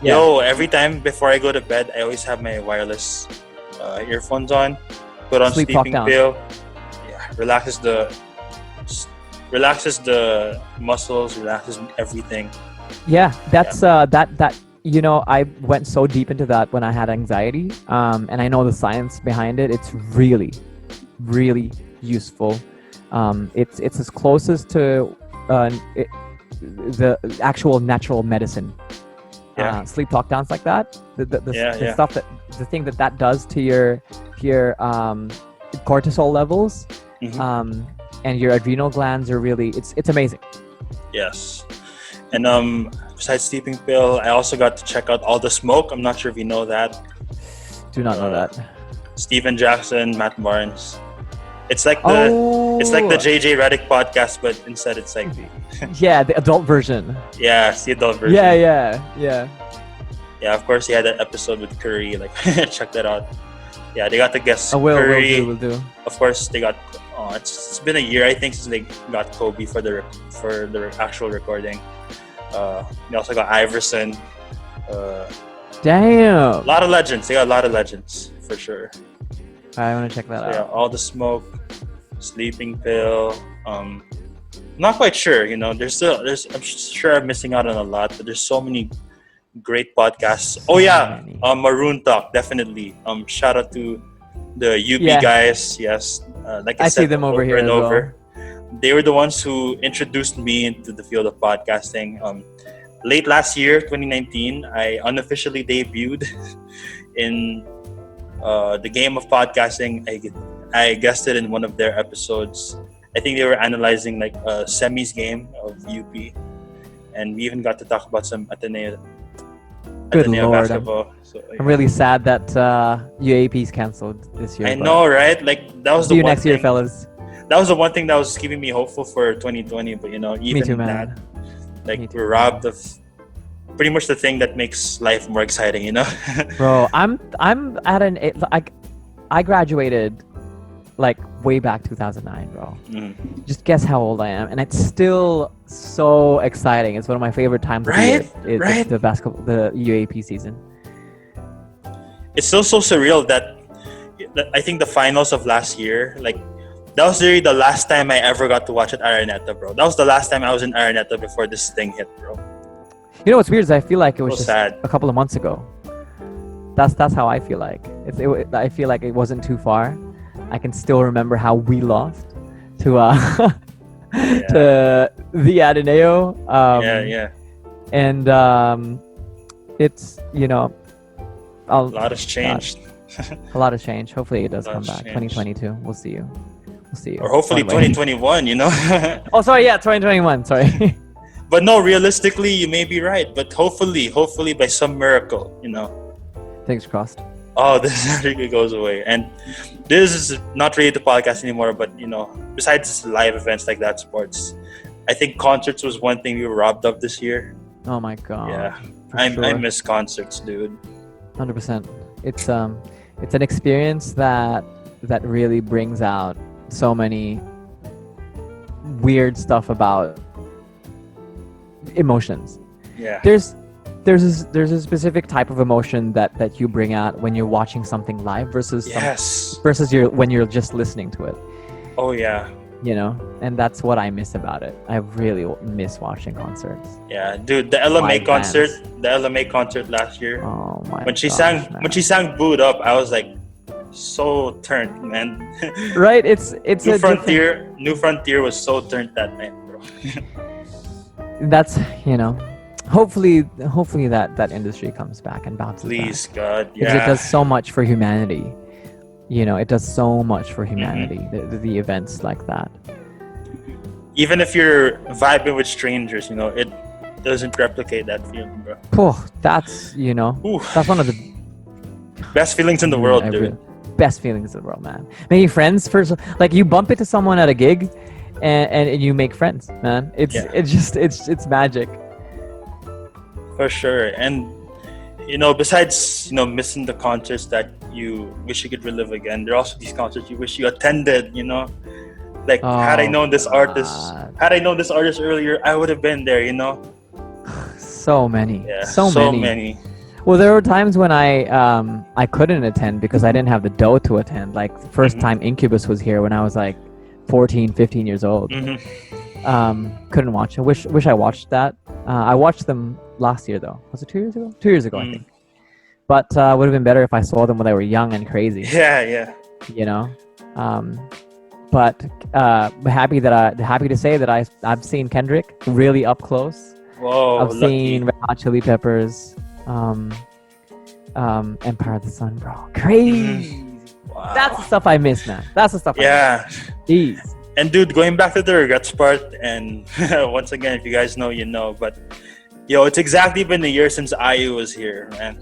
Yeah. Yo, every time before I go to bed, I always have my wireless earphones on. Put on Sleep Talk Sleeping Down. Pill. Yeah, relaxes the muscles, relaxes everything. Yeah, that's that you know, I went so deep into that when I had anxiety, and I know the science behind it. It's really, really useful. It's as closest to the actual natural medicine. Yeah. Sleep talk downs like that. The stuff the thing that does to your cortisol levels, Mhm. and your adrenal glands are really it's amazing. Yes. And besides Sleeping Pill, I also got to check out All the Smoke. I'm not sure if you know that. Do not know that. Stephen Jackson, Matt Barnes. It's like the JJ Redick podcast, but instead it's like Yeah, the adult version. yeah, it's the adult version. Yeah. Yeah, of course he had that episode with Curry. Like check that out. Yeah, they got the guest Will Curry. do. Of course they got. It's been a year I think since they got Kobe for the actual recording. They also got Iverson. Damn. A lot of legends. They got a lot of legends for sure. I want to check that So, yeah, out. All the Smoke, Sleeping Pill. Not quite sure. You know, I'm sure I'm missing out on a lot, but there's so many great podcasts. Oh yeah, many. Maroon Talk definitely. Shout out to the UP Yeah. guys. Yes, like I I said, see them over here and as well. over. They were the ones who introduced me into the field of podcasting. Late last year, 2019, I unofficially debuted in the game of podcasting. I guested in one of their episodes. I think they were analyzing like a semis game of UP, and we even got to talk about some Ateneo Good Lord, basketball. So, I'm really sad that UAP's canceled this year. I but know, right? Like that was See the you one next year, thing. fellas. That was the one thing that was keeping me hopeful for 2020. But you know, even Me too, man. that, Me like too. we're robbed of pretty much the thing that makes life more exciting. You know? Bro, I'm at I graduated like way back 2009, bro. Mm. Just guess how old I am, and it's still so exciting. It's one of my favorite times of the year. It's Right. the basketball, the UAP season. It's still so surreal that I think the finals of last year, like that was really the last time I ever got to watch at Araneta, bro. That was the last time I was in Araneta before this thing hit, bro. You know what's weird is I feel like it was So just sad. a couple of months ago. That's how I feel like. I feel like it wasn't too far. I can still remember how we lost to to the Ateneo. Yeah. And it's, you know, A lot has changed. a lot has changed. Hopefully it does A lot come has back. changed. 2022. We'll see you. Or hopefully One way. 2021, you know? Oh, sorry. Yeah, 2021. Sorry. But no, realistically, you may be right. But hopefully by some miracle, you know. Fingers crossed. Oh, this really goes away. And this is not really the podcast anymore, but you know, besides live events like that, sports, I think concerts was one thing we were robbed of this year. Oh my god. Yeah. for I sure. miss concerts, dude. 100%. It's an experience that that really brings out so many weird stuff about emotions. Yeah. There's a specific type of emotion that you bring out when you're watching something live versus Yes. when you're just listening to it. Oh yeah. You know, and that's what I miss about it. I really miss watching concerts. Yeah, dude, the LMA Live concert, bands. the LMA concert last year. Oh my When she gosh, sang, man. when she sang "Booed Up," I was like, so turned, man. Right, it's New a Frontier, New Frontier was so turned that night, bro. that's, you know, hopefully that industry comes back and bounces Please, back. God, Because it yeah. does so much for humanity. You know, it does so much for Mm-hmm. humanity. The events like that. Even if you're vibing with strangers, you know, it doesn't replicate that feeling, bro. Oh, that's, you know, Ooh, that's one of the best feelings in the world, I dude. really- best feelings in the world, man. Making friends first, like you bump into someone at a gig, and you make friends, man. It's Yeah. it's magic. For sure. And you know, besides, you know, missing the concerts that you wish you could relive again, there are also these concerts you wish you attended, you know. Like had I Oh, known this artist, God. had I known this artist earlier, I would have been there, you know. So many, Yeah, so many. Well, there were times when I couldn't attend because I didn't have the dough to attend. Like the first Mhm. time Incubus was here when I was like 14, 15 years old. Mhm. Couldn't watch it. Wish I watched that. I watched them last year though. Was it 2 years ago? 2 years ago, I Mm. think. But would have been better if I saw them when they were young and crazy. Yeah, yeah. You know. But happy to say that I've seen Kendrick really up close. Whoa, I've lucky. seen Red Hot Chili Peppers, Empire of the Sun, bro. Crazy. Wow. That's the stuff I miss, man. That's the stuff Yeah. I miss. Jeez. And dude, going back to the regrets part, and once again, if you guys know, you know, but yo, it's exactly been a year since IU was here, man.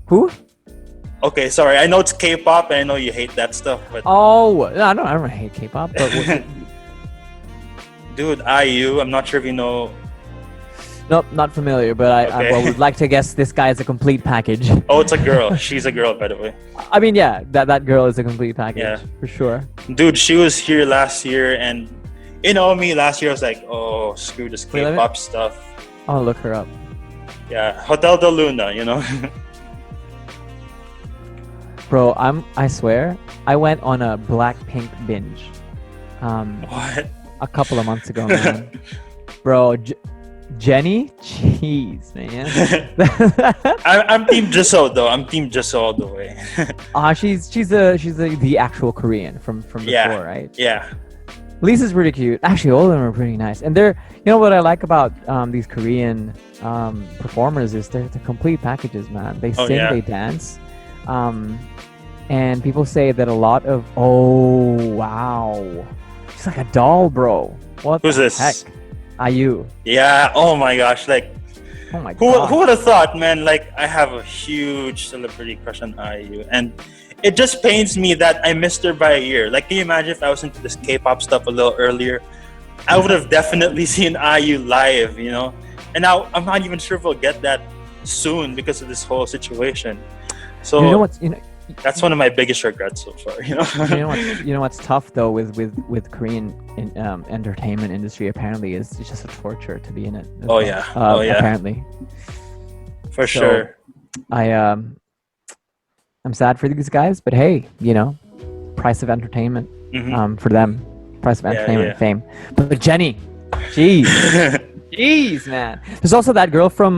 Who? Okay, sorry. I know it's K-pop, and I know you hate that stuff, but Oh, no, I don't hate K-pop, but dude, IU. I'm not sure if you know. nope, not familiar. But I Okay. would like to guess this guy is a complete package. Oh, it's a girl. She's a girl, by the way. I mean, yeah, that girl is a complete package Yeah. for sure. Dude, she was here last year, and you know me. Last year, I was like, oh, screw this Wait, let me- K-pop stuff. I'll look her up. Yeah, Hotel de Luna, you know. Bro, I swear, I went on a Blackpink binge, What? a couple of months ago, man. Bro, Jenny, jeez, man. I'm Team Jisoo though. I'm Team Jisoo all the way. She's the actual Korean from before, Yeah. right? Yeah. Lisa's pretty cute. Actually, all of them are pretty nice. And they're, you know what I like about these Korean performers is they're complete packages, man. They Oh, sing, yeah. they dance, and people say that a lot of, oh wow, she's like a doll, bro. What Who's the this? heck? IU. Yeah. Oh my gosh. Like, Oh my who god. would have thought, man? Like, I have a huge celebrity crush on IU, and it just pains me that I missed her by a year. Like, can you imagine if I was into this K-pop stuff a little earlier? I would have definitely seen IU live, you know. And now I'm not even sure if we'll get that soon because of this whole situation. So You know what's you know that's one of my biggest regrets so far, you know. you know what's tough though with Korean entertainment industry apparently is it's just a torture to be in it. as Oh, well. yeah. Oh, yeah. Apparently. For So- sure. I'm sad for these guys, but hey, you know, price of entertainment Mhm. for them, price of Yeah, entertainment yeah. and fame. But Jenny, jeez, jeez, man. There's also that girl from,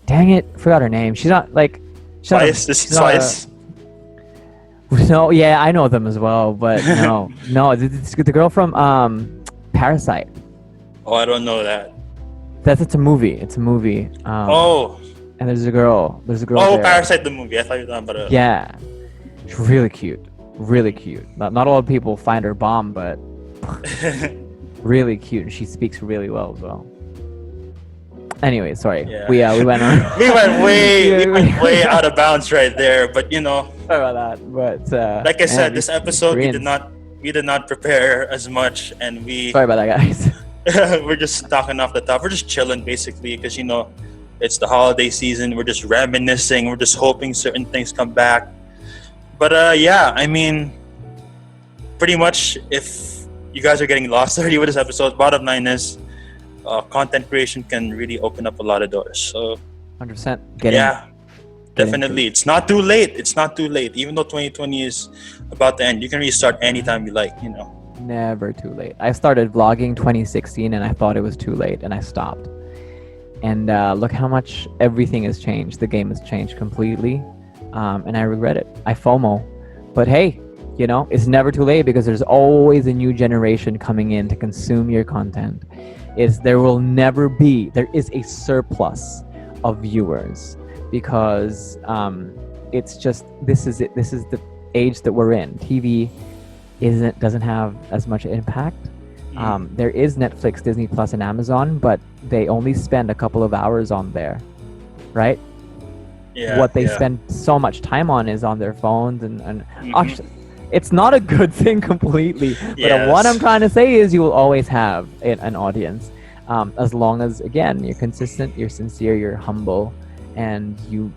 dang it, forgot her name. She's not like, she's not a- Twice. This she's is not a- twice. No, yeah, I know them as well, but no, it's the girl from Parasite. Oh, I don't know that. It's a movie. It's a movie. Oh, And there's a girl. oh, there. Parasite the movie. I thought you were talking about. Yeah, she's really cute. Really cute. Not a lot of people find her bomb, but really cute, and she speaks really well as well. Anyway, sorry. Yeah. We went on. we went Yeah, we went way out of bounds right there. But you know, Sorry about that. But like I said, man, this these episode we Koreans. did not prepare as much, and we Sorry about that, guys. we're just talking off the top. We're just chilling basically because you know it's the holiday season. We're just reminiscing. We're just hoping certain things come back. But yeah, I mean, pretty much if you guys are getting lost already with this episode, bottom line is content creation can really open up a lot of doors. So 100%. yeah, Get into definitely. it. It's not too late. It's not too late. Even though 2020 is about to end, you can restart anytime you like, you know. Never too late. I started vlogging 2016 and I thought it was too late and I stopped. And look how much everything has changed. The game has changed completely. And I regret it. I FOMO. But hey, you know, it's never too late because there's always a new generation coming in to consume your content. There is a surplus of viewers because it's just, this is the age that we're in. TV doesn't have as much impact. There is Netflix, Disney Plus, and Amazon, but they only spend a couple of hours on there, right? Yeah, what they yeah. spend so much time on is on their phones and actually, it's not a good thing completely. But what I'm trying to say is you will always have an audience as long as, again, you're consistent, you're sincere, you're humble, and you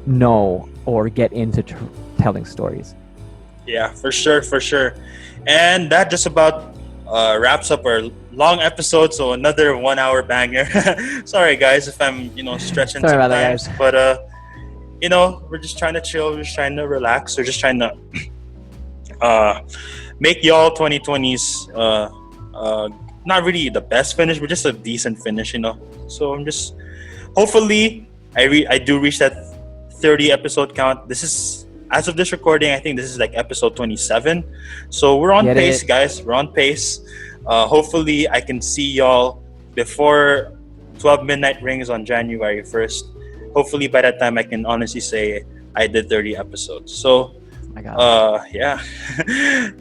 know or get into telling stories. Yeah, for sure. And that just about wraps up our long episode. So another 1 hour banger. Sorry guys if I'm stretching Sorry about sometimes, that, but we're just trying to chill. We're just trying to relax. We're just trying to make y'all 2020s not really the best finish, but just a decent finish. So I'm just hopefully I do reach that 30 episode count. This is, as of this recording, I think this is like episode 27. So we're on pace, guys. We're on pace. Hopefully I can see y'all before 12 midnight rings on January 1st. Hopefully by that time I can honestly say I did 30 episodes. So yeah.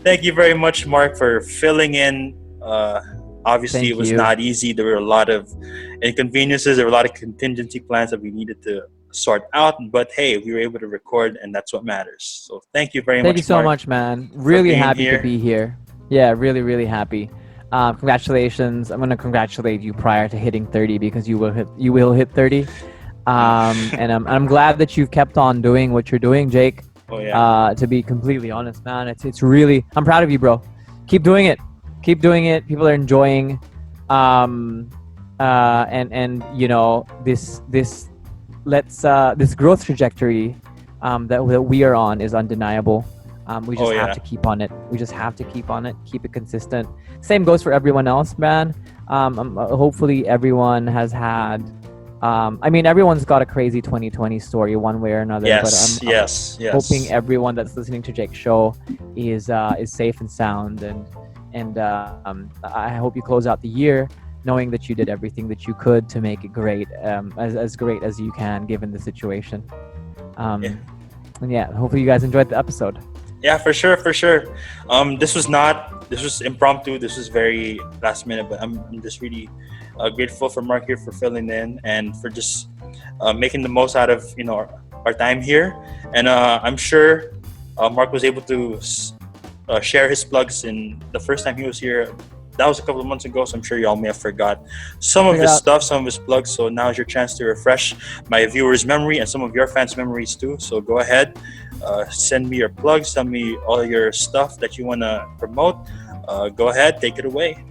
Thank you very much, Mark, for filling in. Obviously it was not easy. There were a lot of inconveniences. There were a lot of contingency plans that we needed to sort out, but hey, we were able to record, and that's what matters. So thank you very much. Thank you so much, man. Really happy to be here. Yeah, really happy. Congratulations. I'm gonna congratulate you prior to hitting 30 because you will hit 30. And I'm glad that you've kept on doing what you're doing, Jake. Oh yeah. To be completely honest, man, it's really, I'm proud of you, bro. Keep doing it. People are enjoying and this growth trajectory that we are on is undeniable. We just have to keep on it. Keep it consistent. Same goes for everyone else, man. Hopefully everyone has had everyone's got a crazy 2020 story one way or another. Yes, but I'm hoping everyone that's listening to Jake's show is safe and sound, and I hope you close out the year knowing that you did everything that you could to make it great, as great as you can given the situation. And yeah, hopefully you guys enjoyed the episode. Yeah, for sure. This was impromptu. This was very last minute, but I'm just really grateful for Mark here for filling in and for just making the most out of our time here. And I'm sure Mark was able to share his plugs in the first time he was here. That was a couple of months ago, so I'm sure y'all may have forgot some of his stuff, some of his plugs. So now is your chance to refresh my viewers' memory and some of your fans' memories too. So go ahead, send me your plugs, send me all your stuff that you want to promote. Go ahead, take it away.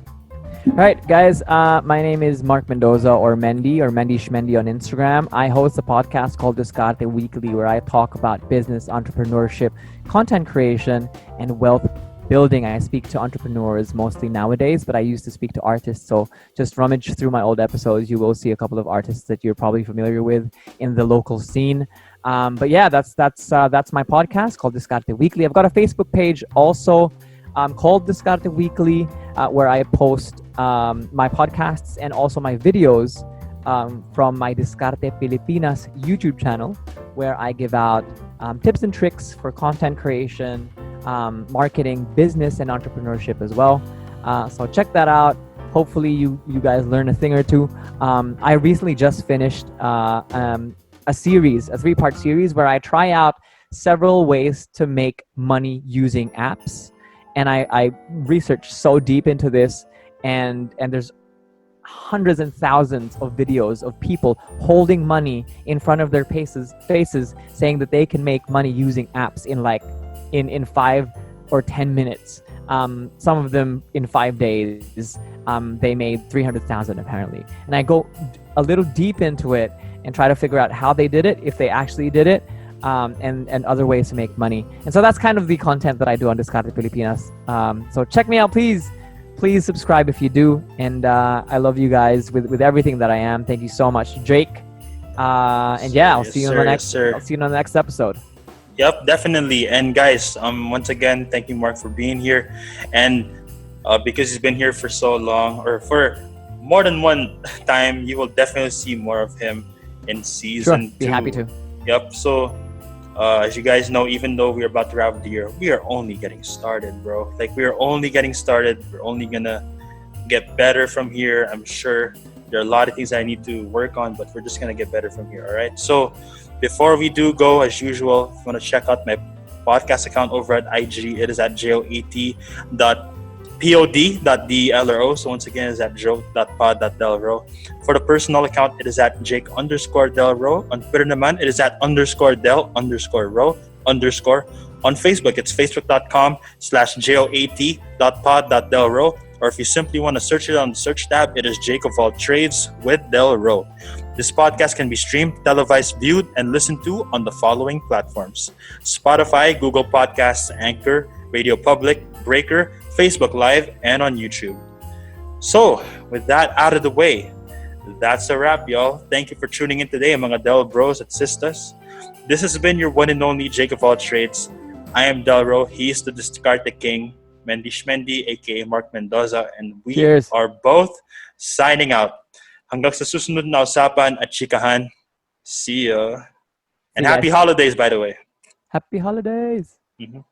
All right, guys, my name is Mark Mendoza, or Mendy Shmendy on Instagram. I host a podcast called Discarte Weekly, where I talk about business, entrepreneurship, content creation, and wealth building. I speak to entrepreneurs mostly nowadays, but I used to speak to artists. So just rummage through my old episodes. You will see a couple of artists that you're probably familiar with in the local scene. But yeah, that's my podcast called Discarte Weekly. I've got a Facebook page also called Discarte Weekly, where I post my podcasts and also my videos from my Discarte Pilipinas YouTube channel, where I give out tips and tricks for content creation, marketing, business, and entrepreneurship as well. So check that out. Hopefully you guys learn a thing or two. I recently just finished a 3-part series where I try out several ways to make money using apps. And I researched so deep into this, and there's hundreds and thousands of videos of people holding money in front of their faces saying that they can make money using apps in like in 5 or 10 minutes. Some of them in 5 days. They made 300,000 apparently. And I go a little deep into it and try to figure out how they did it, if they actually did it, and other ways to make money. And so that's kind of the content that I do on Discarte Pilipinas. So check me out, please. Please subscribe if you do. And I love you guys with everything that I am. Thank you so much, Jake. And yeah, I'll see you on the next. I'll see you on the next episode. Yep, definitely. And guys, once again, thank you, Mark, for being here. And because he's been here for so long, or for more than one time, you will definitely see more of him in season 2. Be happy to. Yep. So, as you guys know, even though we're about to wrap up the year, we are only getting started, bro. Like, we are only getting started. We're only gonna get better from here. I'm sure there are a lot of things I need to work on, but we're just gonna get better from here. All right. So, before we do go, as usual, if you want to check out my podcast account over at IG, it is at JOAT.pod.delro. So once again, it's at JOAT.pod.delro. For the personal account, it is at Jake_Delro. On Twitter naman, it is at _Del_Row_. On Facebook, it's facebook.com/JOAT.pod.delro. Or if you simply want to search it on the search tab, it is Jake of All Trades with Del Row. This podcast can be streamed, televised, viewed, and listened to on the following platforms: Spotify, Google Podcasts, Anchor, Radio Public, Breaker, Facebook Live, and on YouTube. So, with that out of the way, that's a wrap, y'all. Thank you for tuning in today, mga Del Bros at Sisters. This has been your one and only Jake of All Trades. I am Del Row. He is the Discarte King, Mendy Shmendy, aka Mark Mendoza, and we are both signing out. Hanggang sa susunod na usapan at chikahan. See ya. And happy holidays, by the way. Happy holidays. Mm-hmm.